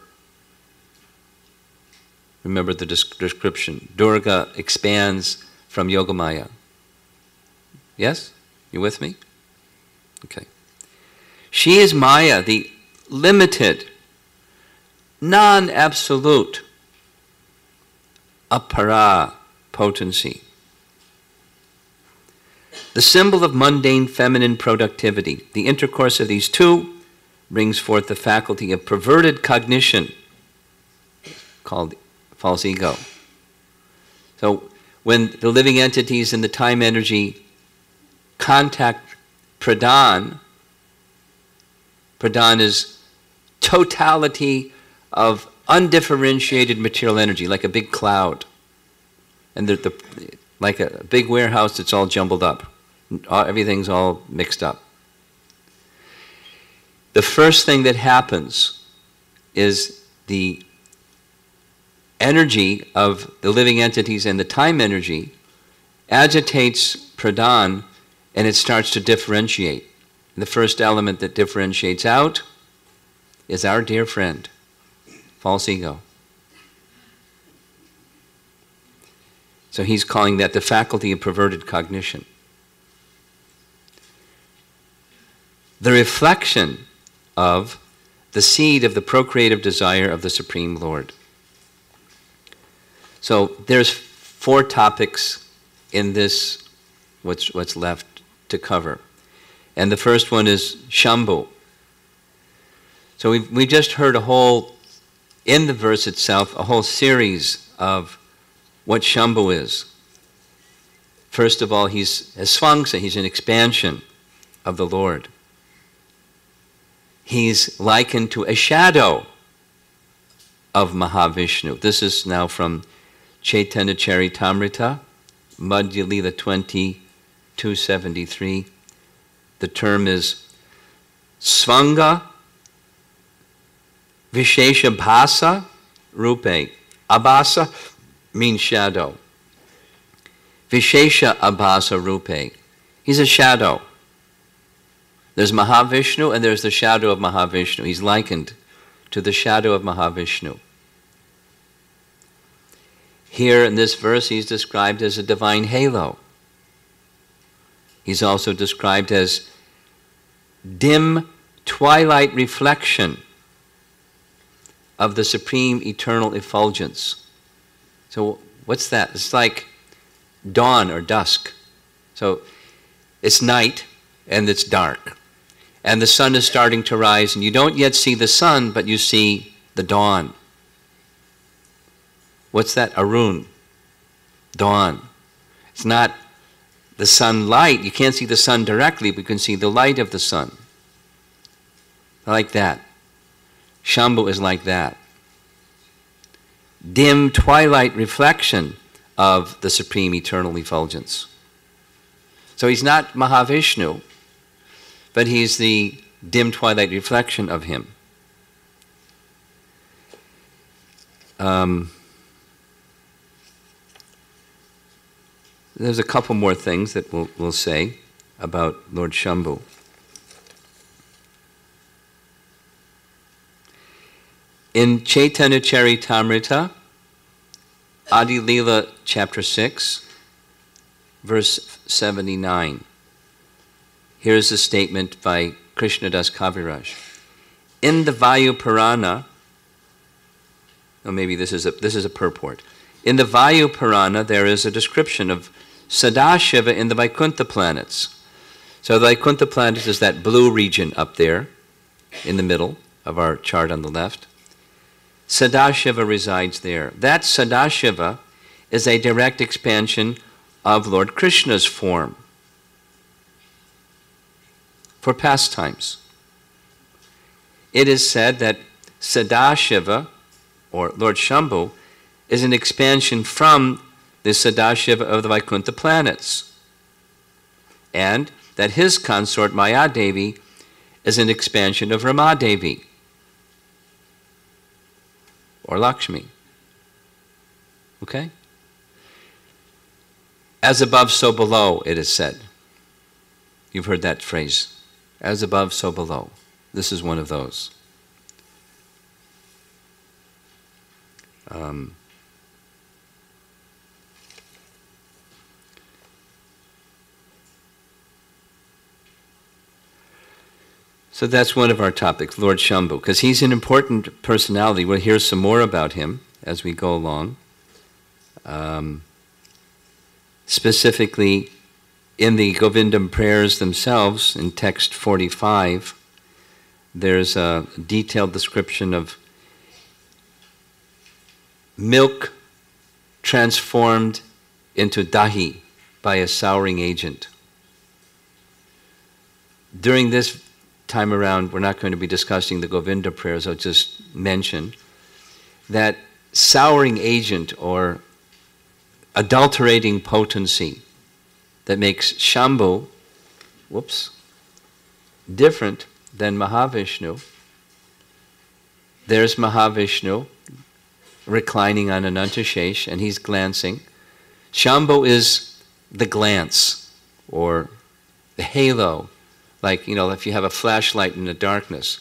Remember the description. Durga expands from Yogamaya. Yes? You with me? Okay. She is Maya, the limited, non-absolute, apara potency. The symbol of mundane feminine productivity. The intercourse of these two brings forth the faculty of perverted cognition, called false ego. So when the living entities in the time energy contact pradhan, pradhan is totality of undifferentiated material energy, like a big cloud. And like a big warehouse that's all jumbled up. Everything's all mixed up. The first thing that happens is the energy of the living entities and the time energy agitates pradhan, and it starts to differentiate. And the first element that differentiates out is our dear friend, false ego. So he's calling that the faculty of perverted cognition. The reflection of the seed of the procreative desire of the Supreme Lord. So there's 4 topics in this, what's left to cover. And the first one is Shambhu. So we just heard in the verse itself, a whole series of what Shambhu is. First of all, he's a Svangsa, he's an expansion of the Lord. He's likened to a shadow of Mahavishnu. This is now from Chaitanya Charitamrita, Madhya Lila 20:273. The term is Svanga Vishesha Bhasa Rupe. Abhasa means shadow. Vishesha Abhasa Rupe. He's a shadow. There's Mahavishnu and there's the shadow of Mahavishnu. He's likened to the shadow of Mahavishnu. Here in this verse, he's described as a divine halo. He's also described as dim twilight reflection of the supreme eternal effulgence. So what's that? It's like dawn or dusk. So it's night and it's dark. And the sun is starting to rise, and you don't yet see the sun, but you see the dawn. What's that? Arun. Dawn. It's not the sunlight. You can't see the sun directly, but you can see the light of the sun. Like that. Shambhu is like that. Dim twilight reflection of the supreme eternal effulgence. So he's not Mahavishnu, but he's the dim twilight reflection of him. There's a couple more things that we'll say about Lord Shambhu. In Chaitanya Charitamrita, Adi Lila chapter 6, verse 79. Here's a statement by Krishnadas Kaviraj. In the Vayu Purana, maybe this is a purport. In the Vayu Purana, there is a description of Sadashiva in the Vaikuntha planets. So the Vaikuntha planet is that blue region up there, in the middle of our chart on the left. Sadashiva resides there. That Sadashiva is a direct expansion of Lord Krishna's form for pastimes. It is said that Sadashiva, or Lord Shambhu, is an expansion from the Sadashiva of the Vaikuntha planets, and that his consort Maya Devi is an expansion of Rama Devi, or Lakshmi. Okay? As above, so below, it is said. You've heard that phrase. As above, so below. This is one of those. So that's one of our topics, Lord Shambhu, because he's an important personality. We'll hear some more about him as we go along. Specifically, in the Govindam prayers themselves, in text 45, there's a detailed description of milk transformed into dahi by a souring agent. During this time around, we're not going to be discussing the Govinda prayers. I'll just mention that souring agent or adulterating potency that makes Shambhu, different than Mahavishnu. There's Mahavishnu reclining on Anantashesh, and he's glancing. Shambhu is the glance, or the halo. Like, if you have a flashlight in the darkness,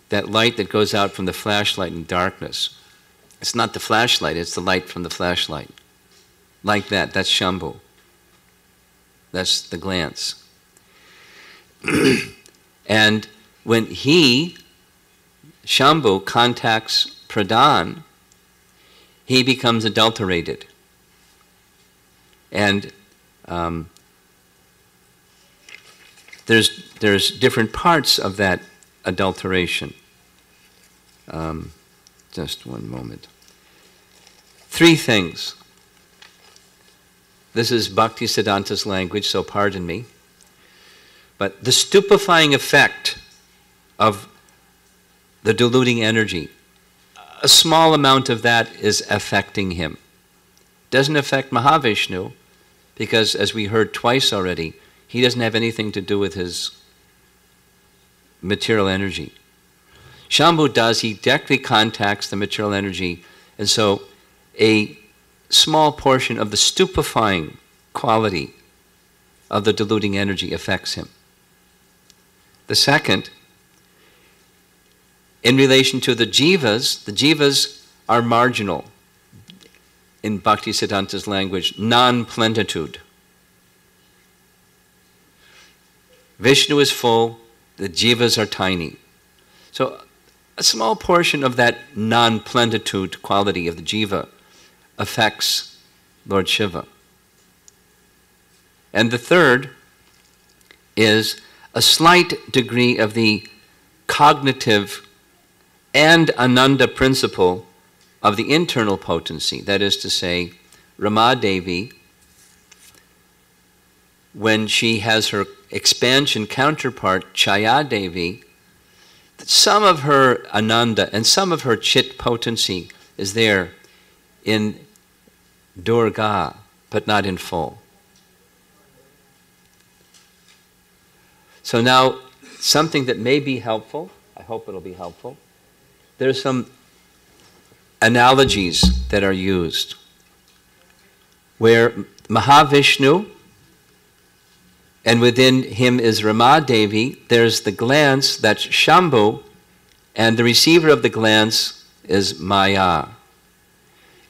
that light that goes out from the flashlight in darkness, it's not the flashlight, it's the light from the flashlight. Like that, that's Shambhu. That's the glance. And when Shambhu, contacts Pradhan, he becomes adulterated. And there's different parts of that adulteration. Just one moment. 3 things. This is Bhaktisiddhanta's language, so pardon me. But the stupefying effect of the diluting energy, a small amount of that is affecting him. Doesn't affect Mahavishnu, because as we heard twice already, he doesn't have anything to do with his material energy. Shambhu does, he directly contacts the material energy, and so a small portion of the stupefying quality of the diluting energy affects him. The second, in relation to the jivas are marginal. In Bhaktisiddhanta's language, non-plenitude. Vishnu is full, the jivas are tiny. So a small portion of that non-plenitude quality of the jiva affects Lord Shiva. And the third is a slight degree of the cognitive and ananda principle of the internal potency. That is to say, Ramadevi, when she has her expansion counterpart, Chayadevi, some of her ananda and some of her chit potency is there in Durga, but not in full. So now, something that may be helpful, I hope it'll be helpful, there's some analogies that are used where Mahavishnu, and within him is Ramadevi, there's the glance, that's Shambhu, and the receiver of the glance is Maya.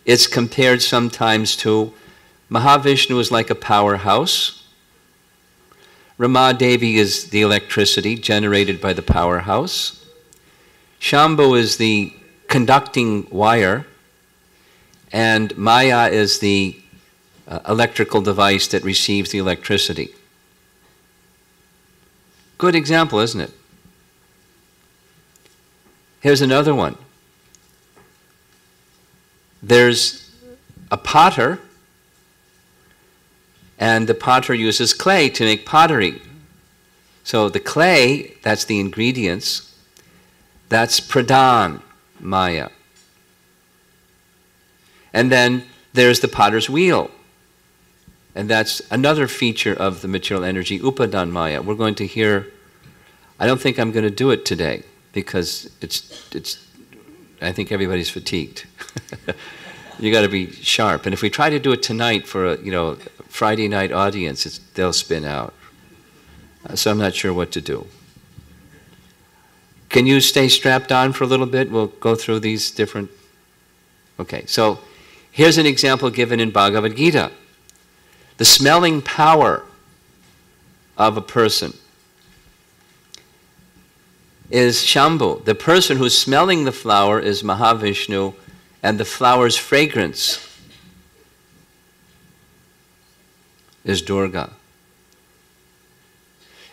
It's compared sometimes to Mahavishnu is like a powerhouse. Ramadevi is the electricity generated by the powerhouse. Shambhu is the conducting wire, and Maya is the electrical device that receives the electricity. Good example, isn't it? Here's another one. There's a potter, and the potter uses clay to make pottery. So the clay, that's the ingredients, that's pradhan, Maya. And then there's the potter's wheel. And that's another feature of the material energy, upadan Maya. We're going to hear, I don't think I'm going to do it today, because I think everybody's fatigued. You got to be sharp. And if we try to do it tonight for a Friday night audience, they'll spin out. So I'm not sure what to do. Can you stay strapped on for a little bit? We'll go through these different... Okay, so here's an example given in Bhagavad Gita. The smelling power of a person is Shambhu. The person who's smelling the flower is Mahavishnu, and the flower's fragrance is Durga.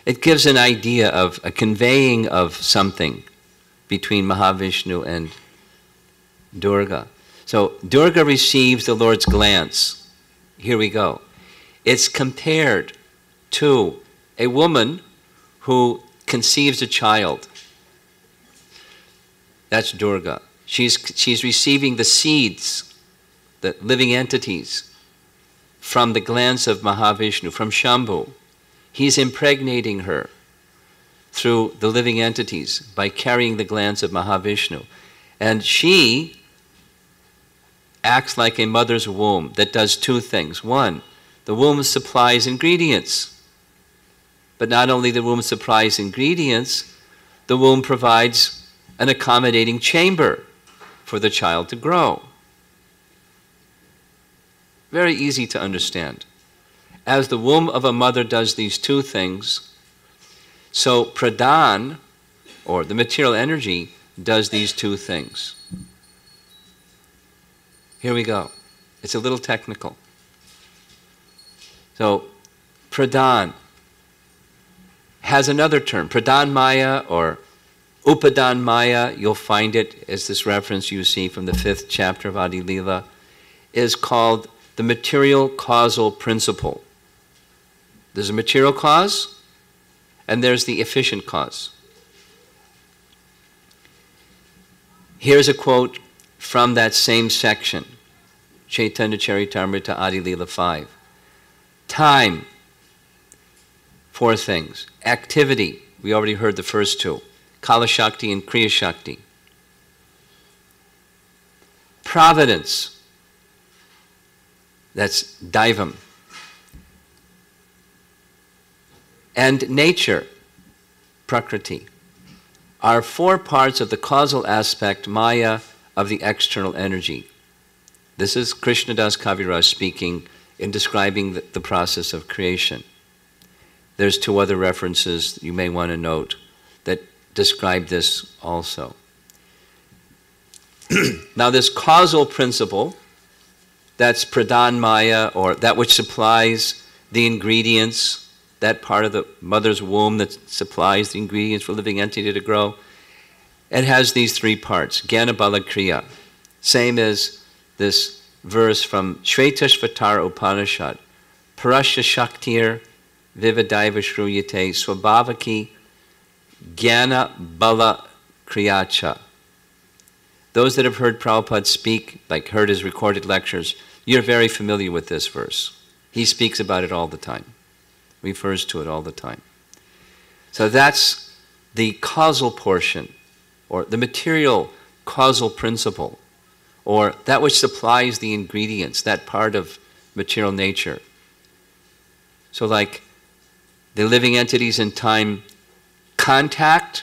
It gives an idea of a conveying of something between Mahavishnu and Durga. So Durga receives the Lord's glance. Here we go. It's compared to a woman who conceives a child. That's Durga. She's receiving the seeds, the living entities, from the glance of Mahavishnu, from Shambhu. He's impregnating her through the living entities by carrying the glance of Mahavishnu. And she acts like a mother's womb that does two things. One, the womb supplies ingredients. But not only the womb supplies ingredients, the womb provides an accommodating chamber for the child to grow. Very easy to understand. As the womb of a mother does these two things, so pradhan, or the material energy, does these two things. Here we go. It's a little technical. So pradhan has another term. Pradhan Maya or Upadan Maya, you'll find it as this reference you see from the 5th chapter of Adi Lila, is called the material causal principle. There's a material cause, and there's the efficient cause. Here's a quote from that same section, Chaitanya Charitamrita Adi Lila 5. Time, 4 things. Activity, we already heard the first 2. Kala Shakti and Kriya Shakti. Providence, that's Daivam. And nature, Prakriti, are 4 parts of the causal aspect, Maya, of the external energy. This is Krishnadas Kaviraj speaking in describing the process of creation. There's 2 other references you may want to note that describe this also. Now this causal principle, that's Pradhan Maya, or that which supplies the ingredients, that part of the mother's womb that supplies the ingredients for a living entity to grow. It has these 3 parts, Jnana Bala Kriya. Same as this verse from Shvetashvatara Upanishad, Parasya Shaktir Vivadaiva Shruyate Swabhavaki Jnana Bala Kriyacha. Those that have heard Prabhupada speak, like heard his recorded lectures, you're very familiar with this verse. He speaks about it all the time, refers to it all the time. So that's the causal portion, or the material causal principle, or that which supplies the ingredients, that part of material nature. So like the living entities in time contact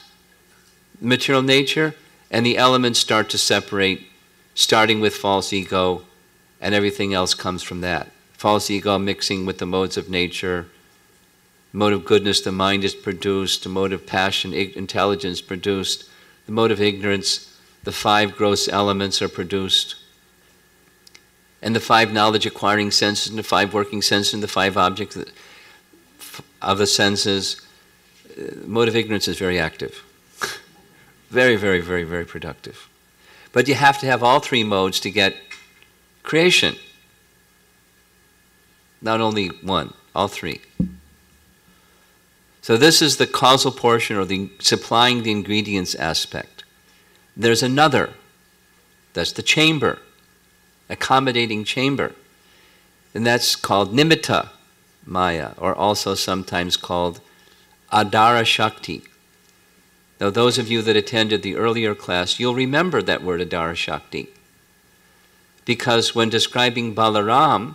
material nature, and the elements start to separate, starting with false ego, and everything else comes from that. False ego mixing with the modes of nature, mode of goodness, the mind is produced, the mode of passion, intelligence produced, the mode of ignorance, the 5 gross elements are produced, and the 5 knowledge acquiring senses, and the 5 working senses, and the 5 objects of the senses. Mode of ignorance is very active. Very, very, very, very productive. But you have to have all 3 modes to get creation. Not only one, all 3. So this is the causal portion, or the supplying the ingredients aspect. There's another, that's the chamber, accommodating chamber. And that's called Nimitta Maya, or also sometimes called Adara Shakti. Now those of you that attended the earlier class, you'll remember that word Adara Shakti. Because when describing Balaram,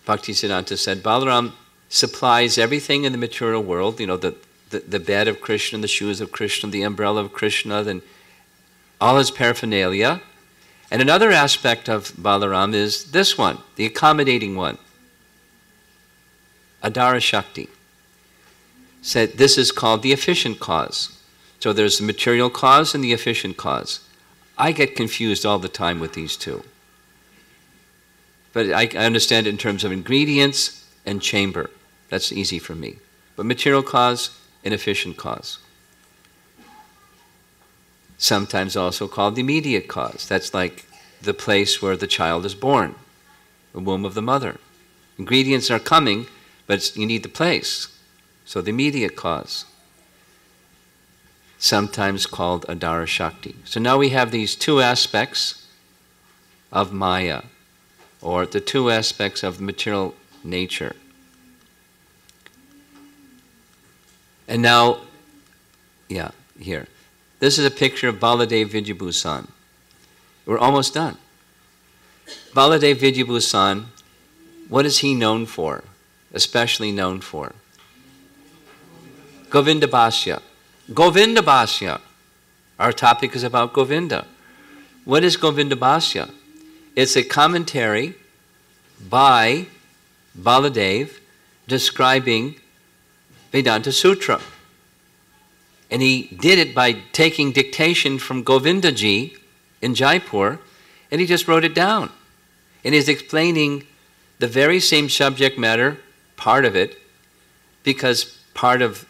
Bhaktisiddhanta said, Balaram supplies everything in the material world, the bed of Krishna, the shoes of Krishna, the umbrella of Krishna, and all his paraphernalia. And another aspect of Balaram is this one, the accommodating one, Adara Shakti. Said this is called the efficient cause. So there's the material cause and the efficient cause. I get confused all the time with these two. But I understand it in terms of ingredients and chamber. That's easy for me. But material cause and efficient cause. Sometimes also called the immediate cause. That's like the place where the child is born, the womb of the mother. Ingredients are coming, but you need the place. So the immediate cause. Sometimes called Adara Shakti. So now we have these two aspects of Maya, or the two aspects of material nature. And now, here. This is a picture of Baladev Vidyabhusan. We're almost done. Baladev Vidyabhusan, what is he known for? Especially known for? Govinda Bhashya. Govinda Bhashya. Our topic is about Govinda. What is Govinda Bhashya? It's a commentary by Baladev describing Vedanta Sutra. And he did it by taking dictation from Govindaji in Jaipur, and he just wrote it down. And he's explaining the very same subject matter, part of it, because part of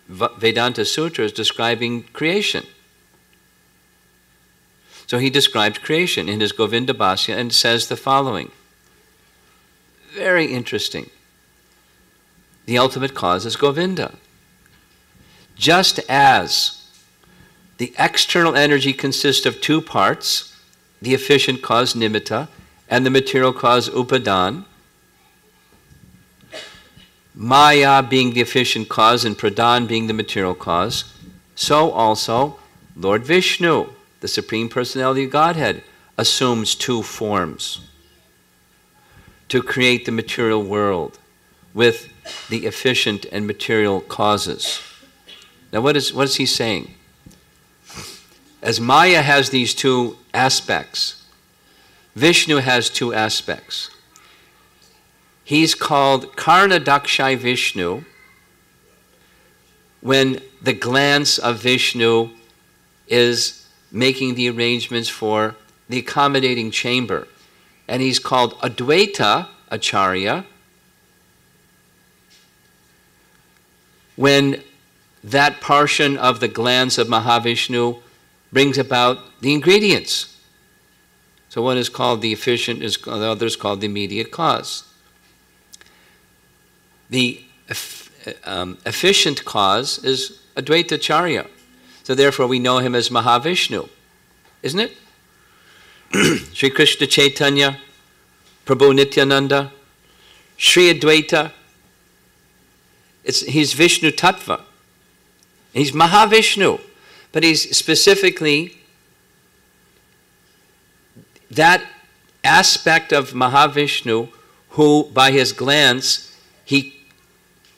Vedanta Sutra is describing creation. So he described creation in his Govinda Bhashya and says the following. Very interesting. The ultimate cause is Govinda. Just as the external energy consists of two parts, the efficient cause nimitta and the material cause upadan, Maya being the efficient cause and pradhan being the material cause, so also Lord Vishnu, the Supreme Personality of Godhead, assumes two forms to create the material world with the efficient and material causes. Now what is he saying? As Maya has these two aspects, Vishnu has two aspects. He's called Karna Dakshai Vishnu when the glance of Vishnu is making the arrangements for the accommodating chamber. And he's called Advaita Acharya when that portion of the glance of Mahavishnu brings about the ingredients. So one is called the efficient, the other is called the immediate cause. The efficient cause is Advaita Acharya. So therefore we know him as Mahavishnu, isn't it? Sri Krishna Chaitanya, Prabhu Nityananda, Sri Advaita, he's Vishnu Tattva. He's Mahavishnu, but he's specifically that aspect of Mahavishnu who, by his glance, he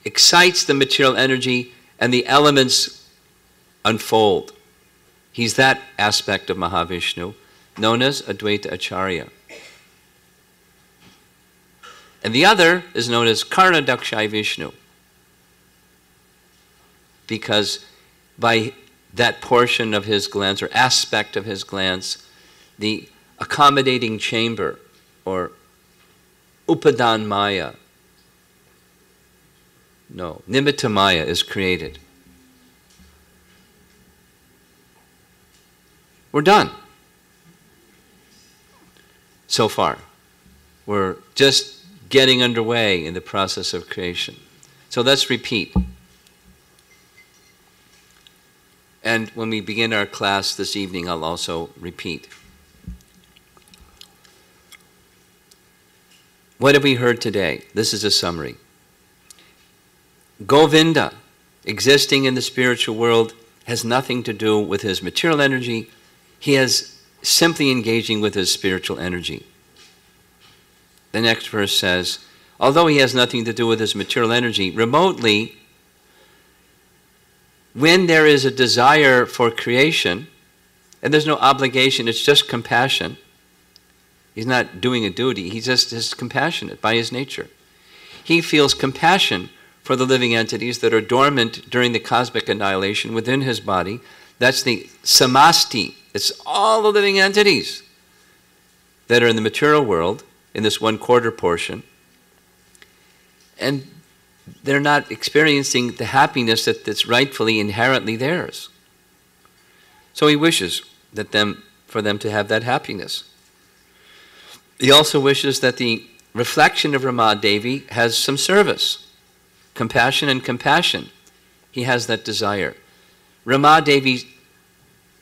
excites the material energy and the elements unfold. He's that aspect of Mahavishnu, known as Advaita Acharya. And the other is known as Karna Dakshai Vishnu, because by that portion of his glance, or aspect of his glance, the accommodating chamber, or Upadan Maya, Nimitta Maya is created. We're done. So far. We're just getting underway in the process of creation. So let's repeat. And when we begin our class this evening, I'll also repeat. What have we heard today? This is a summary. Govinda, existing in the spiritual world, has nothing to do with his material energy. He is simply engaging with his spiritual energy. The next verse says, although he has nothing to do with his material energy, remotely, when there is a desire for creation, and there's no obligation, it's just compassion. He's not doing a duty, he's just compassionate by his nature. He feels compassion for the living entities that are dormant during the cosmic annihilation within his body. That's the samasti. It's all the living entities that are in the material world, in this 1/4 portion. And they're not experiencing the happiness that's rightfully, inherently theirs. So he wishes for them to have that happiness. He also wishes that the reflection of Ramadevi has some service, compassion and compassion. He has that desire. Ramadevi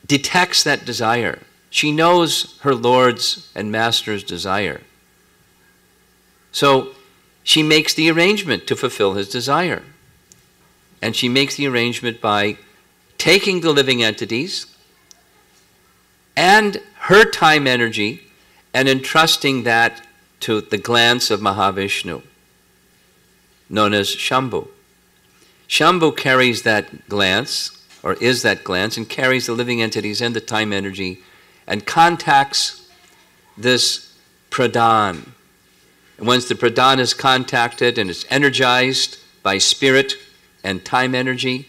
detects that desire. She knows her Lord's and Master's desire. So she makes the arrangement to fulfill his desire. And she makes the arrangement by taking the living entities and her time energy and entrusting that to the glance of Mahavishnu, known as Shambhu. Shambhu carries that glance, or is that glance, and carries the living entities and the time energy and contacts this pradhan. And once the pradhan is contacted and it's energized by spirit and time energy,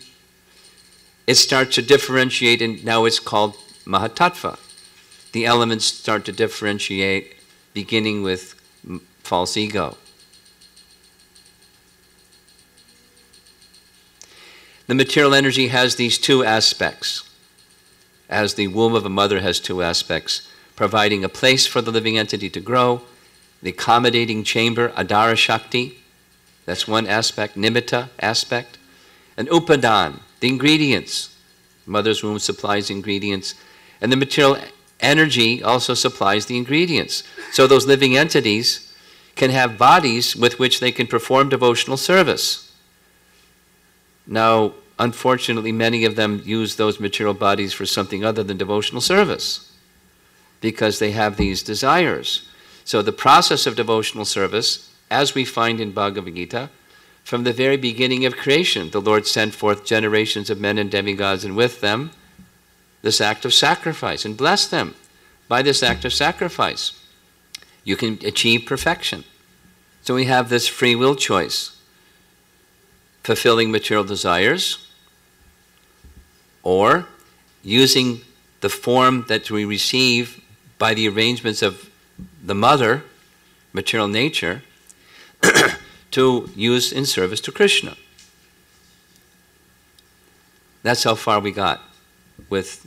it starts to differentiate, and now it's called Mahatattva. The elements start to differentiate, beginning with false ego. The material energy has these two aspects, as the womb of a mother has two aspects, providing a place for the living entity to grow, the accommodating chamber, Adara Shakti, that's one aspect, Nimitta aspect, and Upadan, the ingredients. Mother's womb supplies ingredients, and the material energy also supplies the ingredients. So those living entities can have bodies with which they can perform devotional service. Now, unfortunately, many of them use those material bodies for something other than devotional service because they have these desires. So the process of devotional service, as we find in Bhagavad Gita, from the very beginning of creation, the Lord sent forth generations of men and demigods, and with them this act of sacrifice, and blessed them by this act of sacrifice. You can achieve perfection. So we have this free will choice, fulfilling material desires, or using the form that we receive by the arrangements of the mother, material nature, to use in service to Krishna. That's how far we got with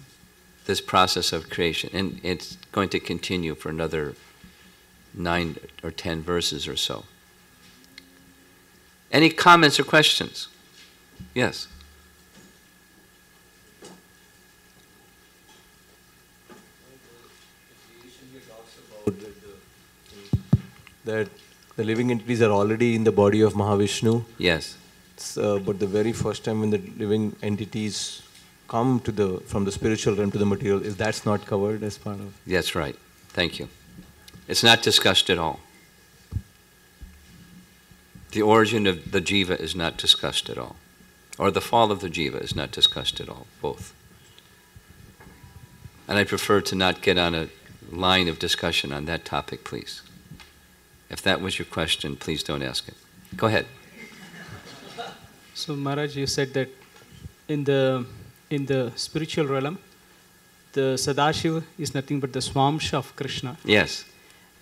this process of creation. And it's going to continue for another 9 or 10 verses or so. Any comments or questions? Yes. That the living entities are already in the body of Mahavishnu. Yes. But the very first time when the living entities come from the spiritual realm to the material, that's not covered as part of? That's right. Thank you. It's not discussed at all. The origin of the jiva is not discussed at all. Or the fall of the jiva is not discussed at all, both. And I prefer to not get on a line of discussion on that topic, please. If that was your question, please don't ask it. Go ahead. So Maharaj, you said that in the spiritual realm, the Sadashiva is nothing but the Swamsha of Krishna. Yes.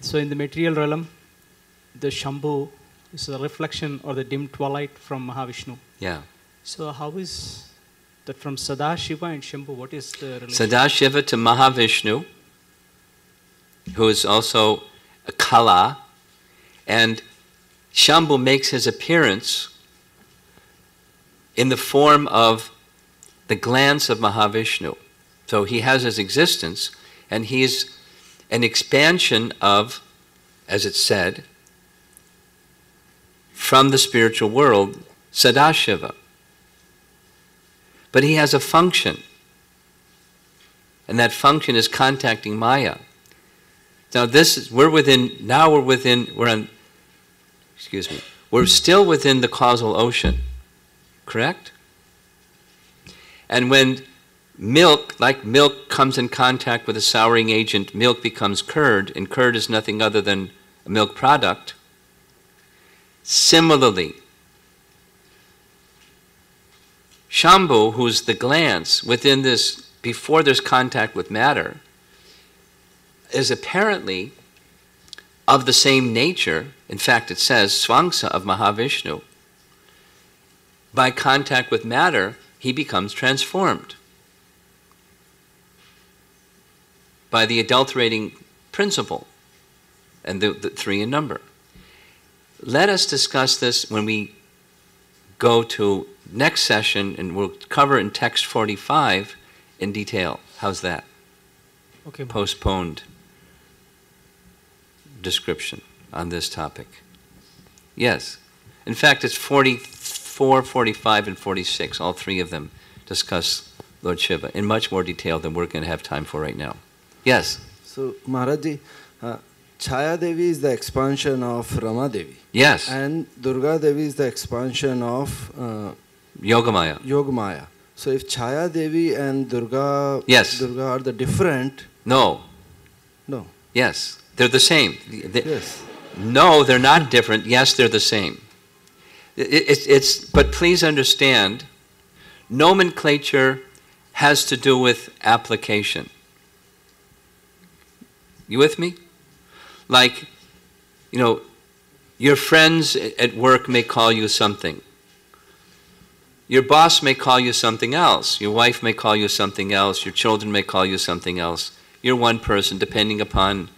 So in the material realm, the Shambhu is a reflection or the dim twilight from Mahavishnu. Yeah. So how is that from Sadashiva and Shambhu? What is the relation? Sadashiva to Mahavishnu, who is also a Kala, and Shambhu makes his appearance in the form of the glance of Mahavishnu. So he has his existence, and he is an expansion of, as it's said, from the spiritual world, Sadashiva. But he has a function, and that function is contacting Maya. Now we're still within the causal ocean, correct? And when milk comes in contact with a souring agent, milk becomes curd, and curd is nothing other than a milk product. Similarly, Shambhu, who's the glance within this, before there's contact with matter, is apparently of the same nature. In fact, it says, Svangsa of Mahavishnu. By contact with matter, he becomes transformed by the adulterating principle, and the three in number. Let us discuss this when we go to next session, and we'll cover in text 45 in detail. How's that? Okay. Postponed description on this topic. Yes. In fact, it's 44, 45, and 46. All three of them discuss Lord Shiva in much more detail than we're going to have time for right now. Yes? So, Maharaji, Chaya Devi is the expansion of Rama Devi. Yes. And Durga Devi is the expansion of Yogamaya. Yogamaya. So if Chaya Devi and Durga, Yes. Durga are the different? No. No. Yes. They're the same. Yes. No, they're not different. Yes, they're the same. But please understand, nomenclature has to do with application. You with me? Like, your friends at work may call you something. Your boss may call you something else. Your wife may call you something else. Your children may call you something else. You're one person. Depending upon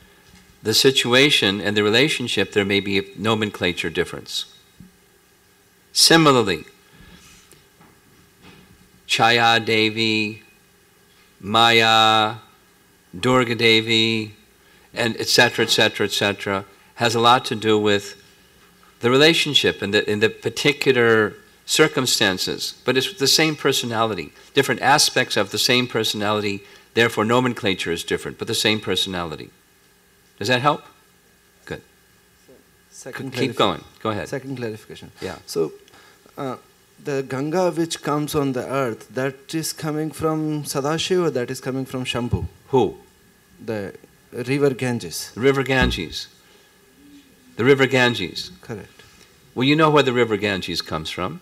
the situation and the relationship, there may be a nomenclature difference. Similarly, Chaya Devi, Maya, Durga Devi, and etc., etc., etc., has a lot to do with the relationship and the particular circumstances. But it's the same personality, different aspects of the same personality, therefore nomenclature is different, but the same personality. Does that help? Good. Keep going. Go ahead. Second clarification. Yeah. So, the Ganga which comes on the earth, that is coming from Sadashiva, or that is coming from Shambhu? Who? The river Ganges. The river Ganges. The river Ganges. Correct. Well, you know where the river Ganges comes from.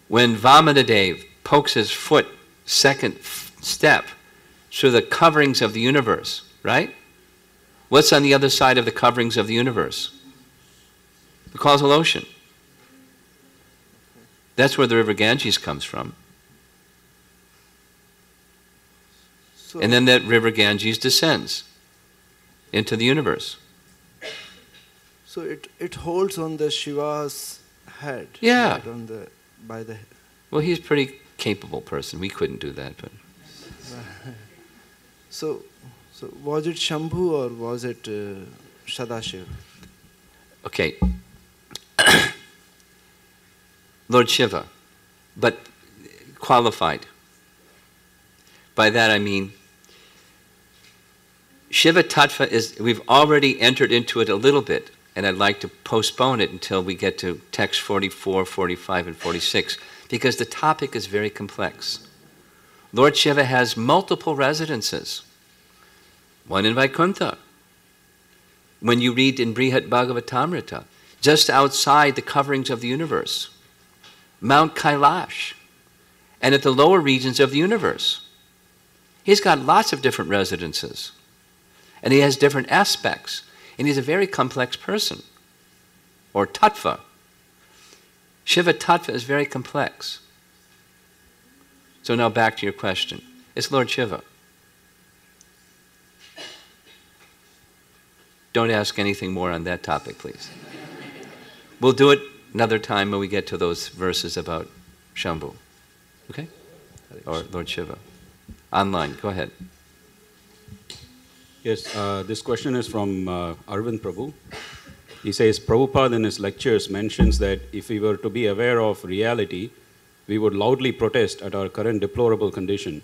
When Vamanadev pokes his foot, second step, through the coverings of the universe, right? What's on the other side of the coverings of the universe? The causal ocean. That's where the river Ganges comes from. So, And then that river Ganges descends into the universe. So it holds on the Shiva's head. Yeah. Right, on the, by the. Well, he's a pretty capable person. We couldn't do that, but. So was it Shambhu or was it Sadashiva? Okay. Lord Shiva, but qualified. By that I mean, Shiva Tattva is, we've already entered into it a little bit, and I'd like to postpone it until we get to text 44, 45, and 46, because the topic is very complex. Lord Shiva has multiple residences. One in Vaikuntha. When you read in Brihat Bhagavatamrita, just outside the coverings of the universe, Mount Kailash, and at the lower regions of the universe. He's got lots of different residences, and he has different aspects, and he's a very complex person, or tattva. Shiva tattva is very complex. So now back to your question. It's Lord Shiva. Don't ask anything more on that topic, please. We'll do it another time when we get to those verses about Shambhu. Okay? Or Lord Shiva. Online, go ahead. Yes, this question is from Arvind Prabhu. He says, Prabhupada in his lectures mentions that if we were to be aware of reality, we would loudly protest at our current deplorable condition.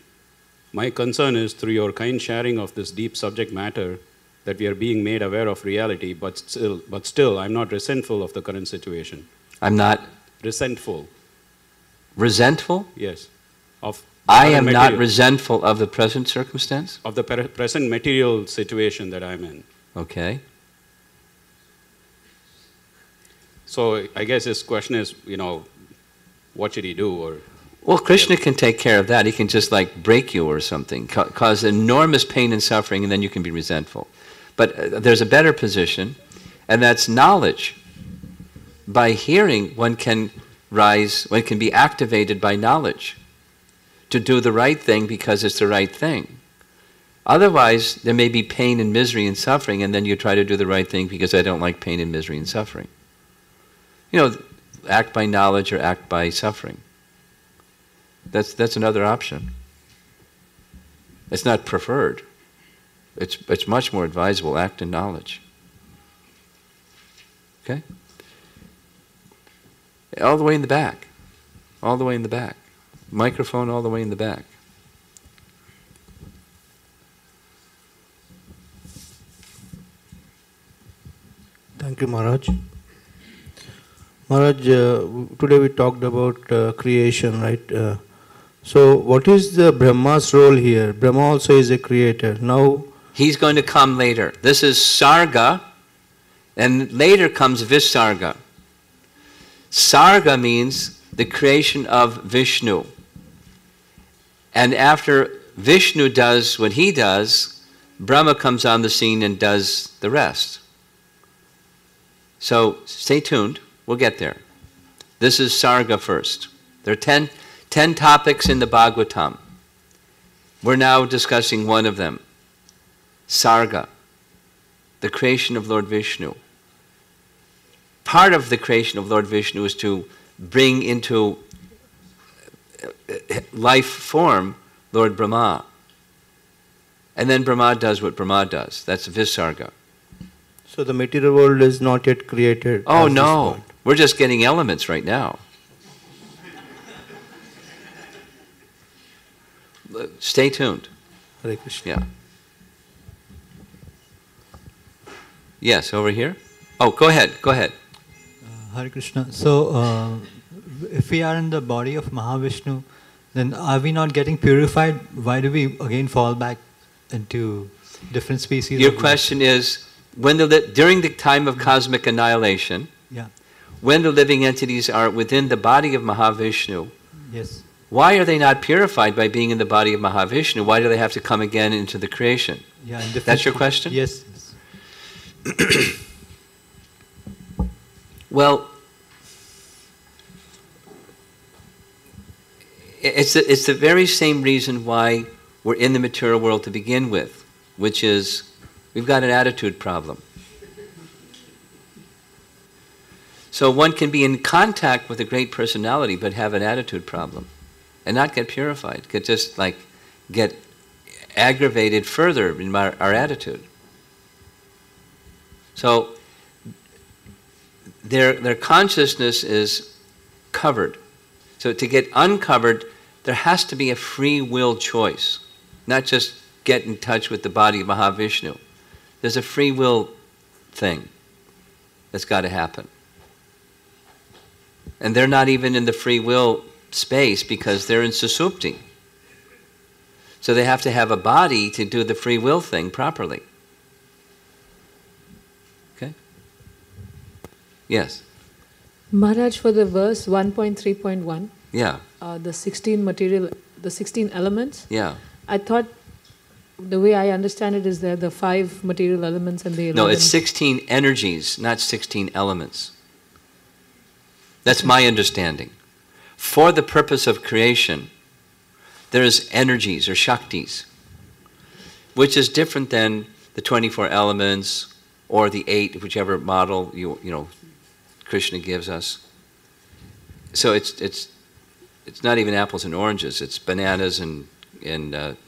My concern is, through your kind sharing of this deep subject matter, that we are being made aware of reality, but still, I'm not resentful of the current situation. I'm not Resentful. resentful? Yes. Of I am not material- resentful of the present circumstance? of the present material situation that I'm in. Okay. So I guess his question is, what should he do? Or Well, Krishna can take care of that. He can just like break you or something, cause enormous pain and suffering, and then you can be resentful. But there's a better position, and that's knowledge. By hearing, one can rise, one can be activated by knowledge to do the right thing because it's the right thing. Otherwise, there may be pain and misery and suffering, and then you try to do the right thing because I don't like pain and misery and suffering. You know, act by knowledge or act by suffering. That's another option. It's not preferred. It's much more advisable, act in knowledge. Okay? All the way in the back. All the way in the back. Microphone all the way in the back. Thank you, Maharaj. Maharaj, today we talked about creation, right? So what is the Brahma's role here? Brahma also is a creator. Now he's going to come later. This is Sarga, and later comes Visarga. Sarga means the creation of Vishnu. And after Vishnu does what he does, Brahma comes on the scene and does the rest. So stay tuned. We'll get there. This is Sarga first. There are 10 topics in the Bhagavatam. We're now discussing one of them. Sarga, the creation of Lord Vishnu. Part of the creation of Lord Vishnu is to bring into life form Lord Brahma. And then Brahma does what Brahma does. That's Visarga. So the material world is not yet created. Oh no, we're just getting elements right now. Stay tuned. Hare Krishna. Yeah. Yes, over here. Oh, go ahead. Go ahead. Hare Krishna. So, if we are in the body of Mahavishnu, then are we not getting purified? Why do we again fall back into different species? Your question is, during the time of cosmic annihilation, yeah, when the living entities are within the body of Mahavishnu, yes, why are they not purified by being in the body of Mahavishnu? Why do they have to come again into the creation? yeah, that's your question? Yes. Well, it's the very same reason why we're in the material world to begin with, which is we've got an attitude problem. So one can be in contact with a great personality but have an attitude problem and not get purified, could just like get aggravated further in our attitude. So their consciousness is covered. So to get uncovered, there has to be a free will choice, not just get in touch with the body of Mahavishnu. There's a free will thing that's got to happen. And they're not even in the free will space because they're in susupti. So they have to have a body to do the free will thing properly. Okay? Yes? Maharaj, for the verse 1.3.1, yeah, the 16 elements, yeah. I thought the way I understand it is there are the 5 material elements and the 11. No, it's 16 energies, not 16 elements. That's my understanding. For the purpose of creation, there's energies or shaktis, which is different than the 24 elements or the 8, whichever model you know Krishna gives us. So it's not even apples and oranges. It's bananas and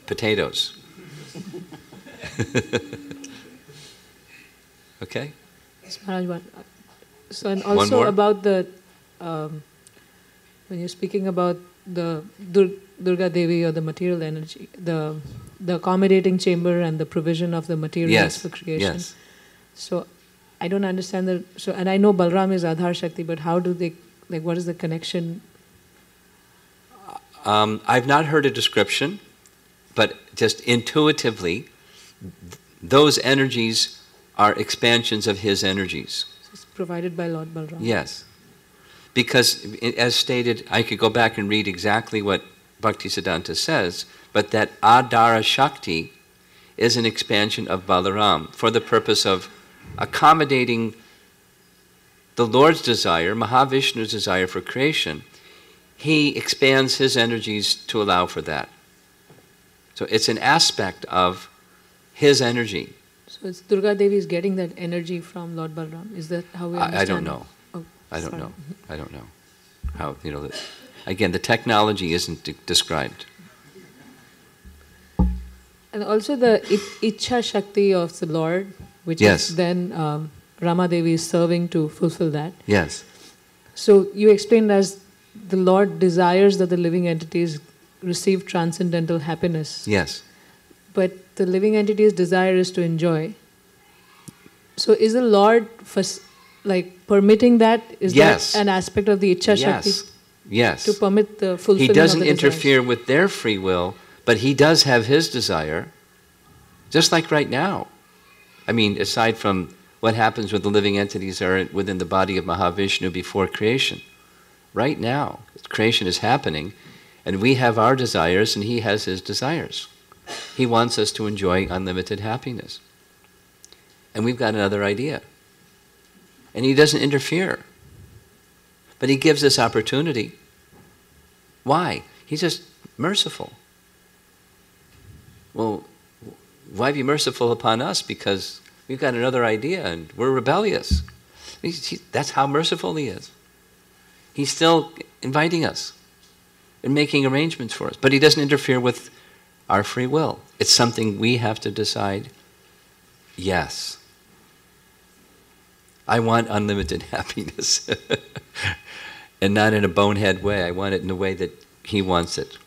potatoes. Okay. So and also about the when you're speaking about the Durga Devi or the material energy, the accommodating chamber and the provision of the materials for creation. Yes. So I don't understand that. So, and I know Balram is Adhar Shakti, but how do they, like, what is the connection? I've not heard a description, but just intuitively, those energies are expansions of his energies. It's provided by Lord Balram. Yes. Because, as stated, I could go back and read exactly what Bhaktisiddhanta says, but that Adara Shakti is an expansion of Balaram for the purpose of accommodating the Lord's desire, Mahavishnu's desire for creation. He expands his energies to allow for that. So it's an aspect of his energy. So it's Durga Devi is getting that energy from Lord Balaram. Is that how we understand? I don't know. Oh, I don't know. I don't know how, again, the technology isn't described. And also the Ichha Shakti of the Lord, which Yes. is then Rama Devi is serving to fulfill that. Yes. So you explained as the Lord desires that the living entities receive transcendental happiness. Yes. But the living entity's desire is to enjoy. So is the Lord permitting that? Is Yes. that an aspect of the Ichha Shakti? Yes. To permit the fulfillment He of doesn't the interfere with their free will, but he does have his desire, just like right now. I mean, aside from what happens when the living entities are within the body of Mahavishnu before creation. Right now, creation is happening, and we have our desires, and he has his desires. He wants us to enjoy unlimited happiness. And we've got another idea. And he doesn't interfere. But he gives us opportunity. Why? He's just merciful. Well, why be merciful upon us? Because we've got another idea and we're rebellious. That's how merciful he is. He's still inviting us and making arrangements for us. But he doesn't interfere with our free will. It's something we have to decide, yes, I want unlimited happiness. And not in a bonehead way. I want it in the way that he wants it.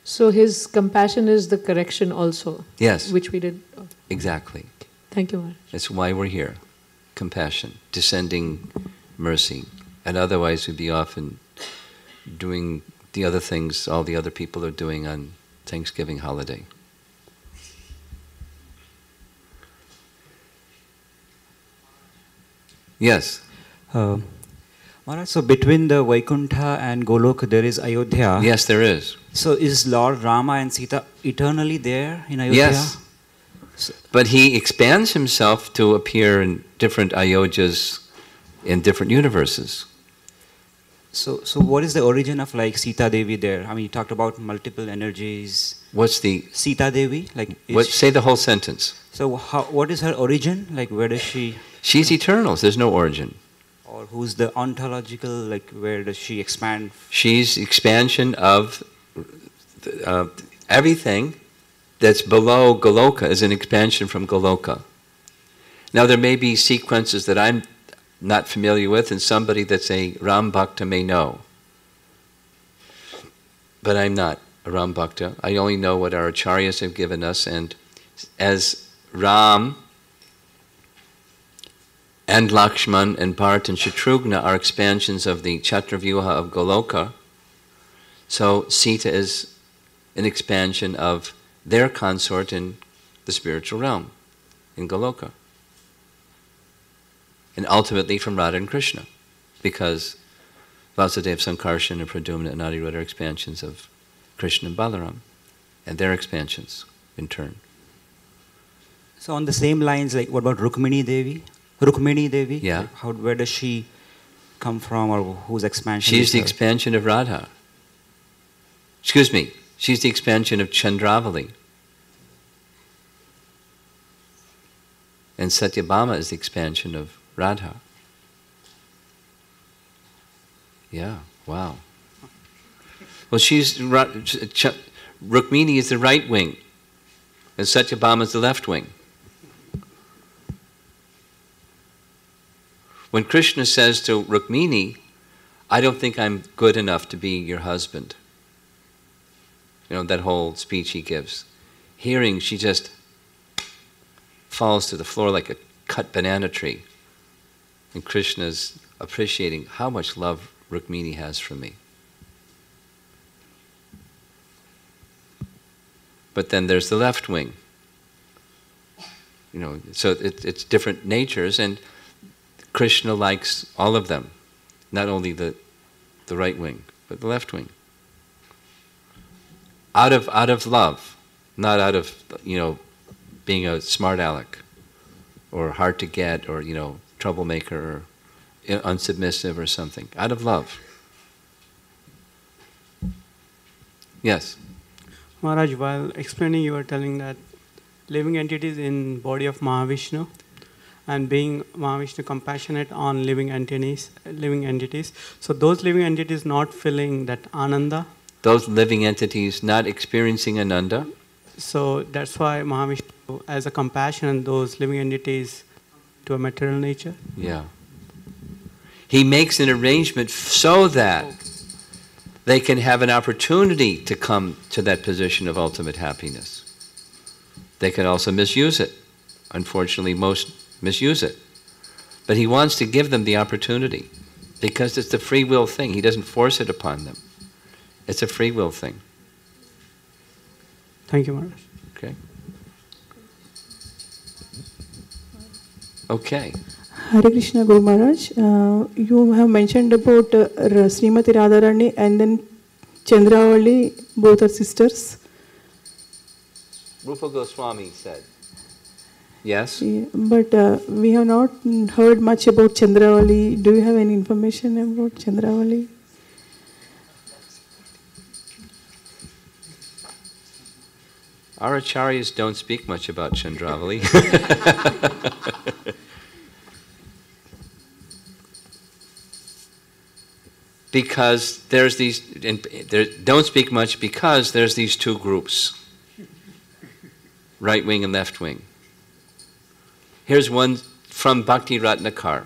So his compassion is the correction also. Yes. Which we did. Exactly. Thank you, Maharaj. That's why we're here. Compassion, descending mercy. And otherwise we'd be often doing the other things all the other people are doing on Thanksgiving holiday. Yes. Maharaj, so between the Vaikuntha and Golok there is Ayodhya. Yes, there is. So is Lord Rama and Sita eternally there in Ayodhya? Yes. But he expands himself to appear in different Ayodhyas in different universes. So what is the origin of like Sita Devi there? I mean, you talked about multiple energies. What's the Sita Devi? Like say the whole sentence. So what is her origin? Like where does she? She's eternal. There's no origin. Or who's the ontological? Like where does she expand? She's expansion of everything that's below Goloka is an expansion from Goloka. Now there may be sequences that I'm not familiar with and somebody that's a Ram Bhakta may know. But I'm not a Ram Bhakta. I only know what our acharyas have given us, and as Ram and Lakshman and Bharat and Shatrughna are expansions of the Chatravyuha of Goloka, so Sita is an expansion of their consort in the spiritual realm, in Goloka. And ultimately from Radha and Krishna, because Vasudeva, Sankarshan, and Pradyumna and Aniruddha are expansions of Krishna and Balaram, and their expansions in turn. So on the same lines, like what about Rukmini Devi? Rukmini Devi? Yeah. Like where does she come from, or whose expansion? She's the expansion of Radha. Excuse me, she's the expansion of Chandravali. And Satyabhama is the expansion of Radha. Yeah, wow. Well, Rukmini is the right wing, and Satyabhama is the left wing. When Krishna says to Rukmini, I don't think I'm good enough to be your husband. You know, that whole speech he gives. Hearing, she just falls to the floor like a cut banana tree. And Krishna's appreciating how much love Rukmini has for me. But then there's the left wing. You know, so it's different natures, and Krishna likes all of them. Not only the right wing, but the left wing. Out of love, not out of, being a smart aleck, or hard to get, or, troublemaker, or unsubmissive or something. Out of love. Yes? Maharaj, while explaining, you were telling that living entities in body of Mahavishnu, and being Mahavishnu compassionate on living entities. So those living entities not feeling that ananda. Those living entities not experiencing ananda. So that's why Mahavishnu, as a compassion, those living entities to a material nature. Yeah. He makes an arrangement so that they can have an opportunity to come to that position of ultimate happiness. They can also misuse it. Unfortunately, most misuse it. But he wants to give them the opportunity because it's a free will thing. He doesn't force it upon them. It's a free will thing. Thank you, Maharaj. Okay. Okay. Hare Krishna, Guru Maharaj. You have mentioned about Srimati Radharani and then Chandravali, both are sisters. Rupa Goswami said. Yes? Yeah, but we have not heard much about Chandravali. Do you have any information about Chandravali? Our acharyas don't speak much about Chandravali. Because there's these, don't speak much because there's these two groups, right wing and left wing. Here's one from Bhakti Ratnakar.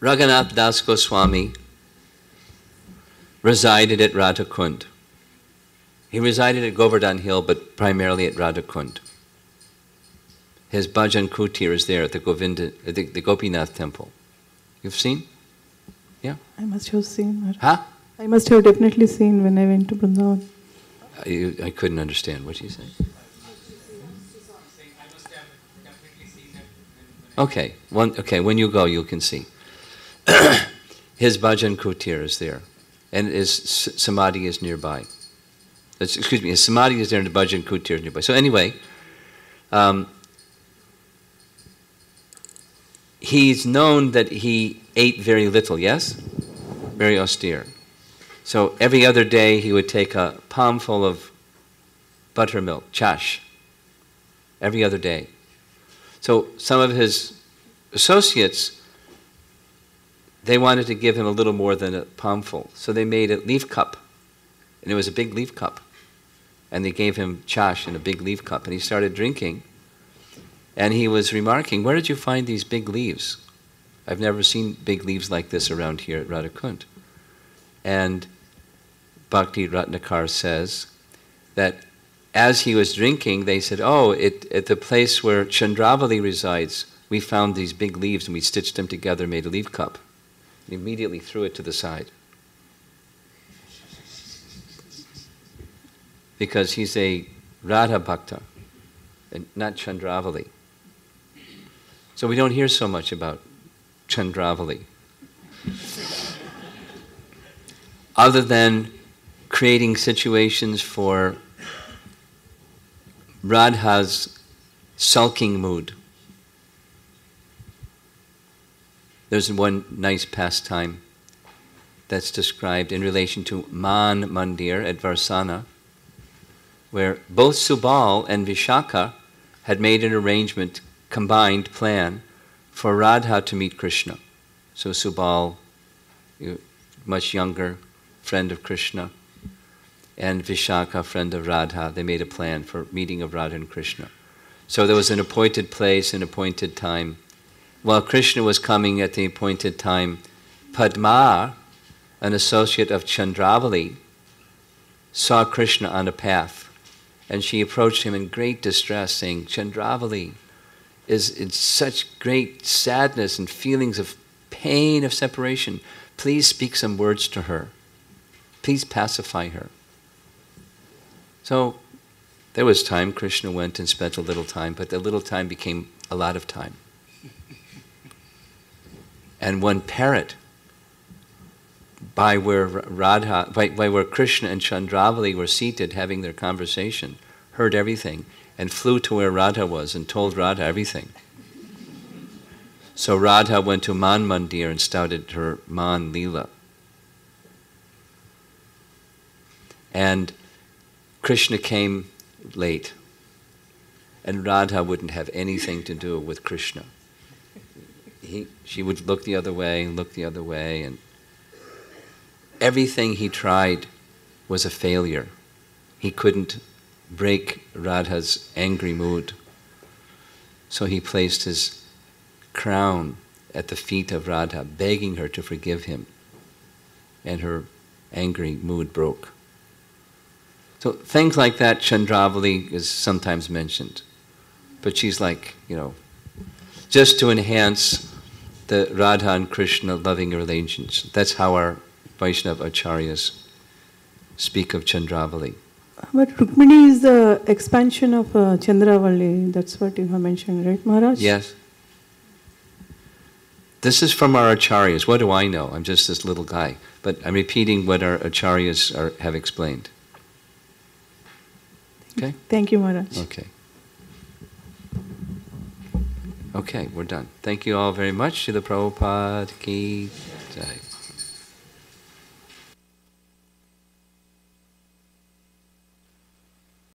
Raghunath Das Goswami resided at Radhakund. He resided at Govardhan Hill, but primarily at Radhakund. His bhajan kutir is there at the Gopinath temple. You've seen? Yeah? I must have seen. Huh? I must have definitely seen when I went to Vrindavan. I couldn't understand. What did you say? Okay, when you go, you can see. His bhajan kutir is there, and his samadhi is nearby. Excuse me, his samadhi is there and the bhajan kutir is nearby. So anyway, he's known that he ate very little, yes? Very austere. So every other day he would take a palmful of buttermilk, chash, every other day. So some of his associates, they wanted to give him a little more than a palmful. So they made a leaf cup, and it was a big leaf cup. And they gave him chash in a big leaf cup, and he started drinking. And he was remarking, where did you find these big leaves? I've never seen big leaves like this around here at Radhakund. And Bhakti Ratnakar says that as he was drinking, they said, oh, at the place where Chandravali resides, we found these big leaves and we stitched them together, made a leaf cup. And immediately threw it to the side. Because he's a Radha Bhakta, and not Chandravali. So we don't hear so much about Chandravali. Other than creating situations for Radha's sulking mood. There's one nice pastime that's described in relation to Man Mandir at Varsana, where both Subal and Vishaka had made an arrangement, combined plan, for Radha to meet Krishna. So Subal, much younger, friend of Krishna, and Vishaka, friend of Radha, they made a plan for meeting of Radha and Krishna. So there was an appointed place, an appointed time. While Krishna was coming at the appointed time, Padma, an associate of Chandravali, saw Krishna on a path, and she approached him in great distress, saying, Chandravali is in such great sadness and feelings of pain of separation. Please speak some words to her. Please pacify her. So there was time. Krishna went and spent a little time, but the little time became a lot of time. And one parrot by where Radha, by where Krishna and Chandravali were seated having their conversation, heard everything, and flew to where Radha was and told Radha everything. So Radha went to Man Mandir and started her Man Leela. And Krishna came late, and Radha wouldn't have anything to do with Krishna. She would look the other way, and everything he tried was a failure. He couldn't break Radha's angry mood. So he placed his crown at the feet of Radha, begging her to forgive him. And her angry mood broke. So things like that, Chandravali is sometimes mentioned. But she's like, just to enhance the Radha and Krishna loving relations. That's how our Vaishnava Acharyas speak of Chandravali. But Rukmini is the expansion of Chandravali. That's what you have mentioned, right, Maharaj? Yes. This is from our Acharyas. What do I know? I'm just this little guy. But I'm repeating what our Acharyas have explained. Okay? Thank you, Maharaj. Okay. Okay, we're done. Thank you all very much. Srila Prabhupada Ki Jai.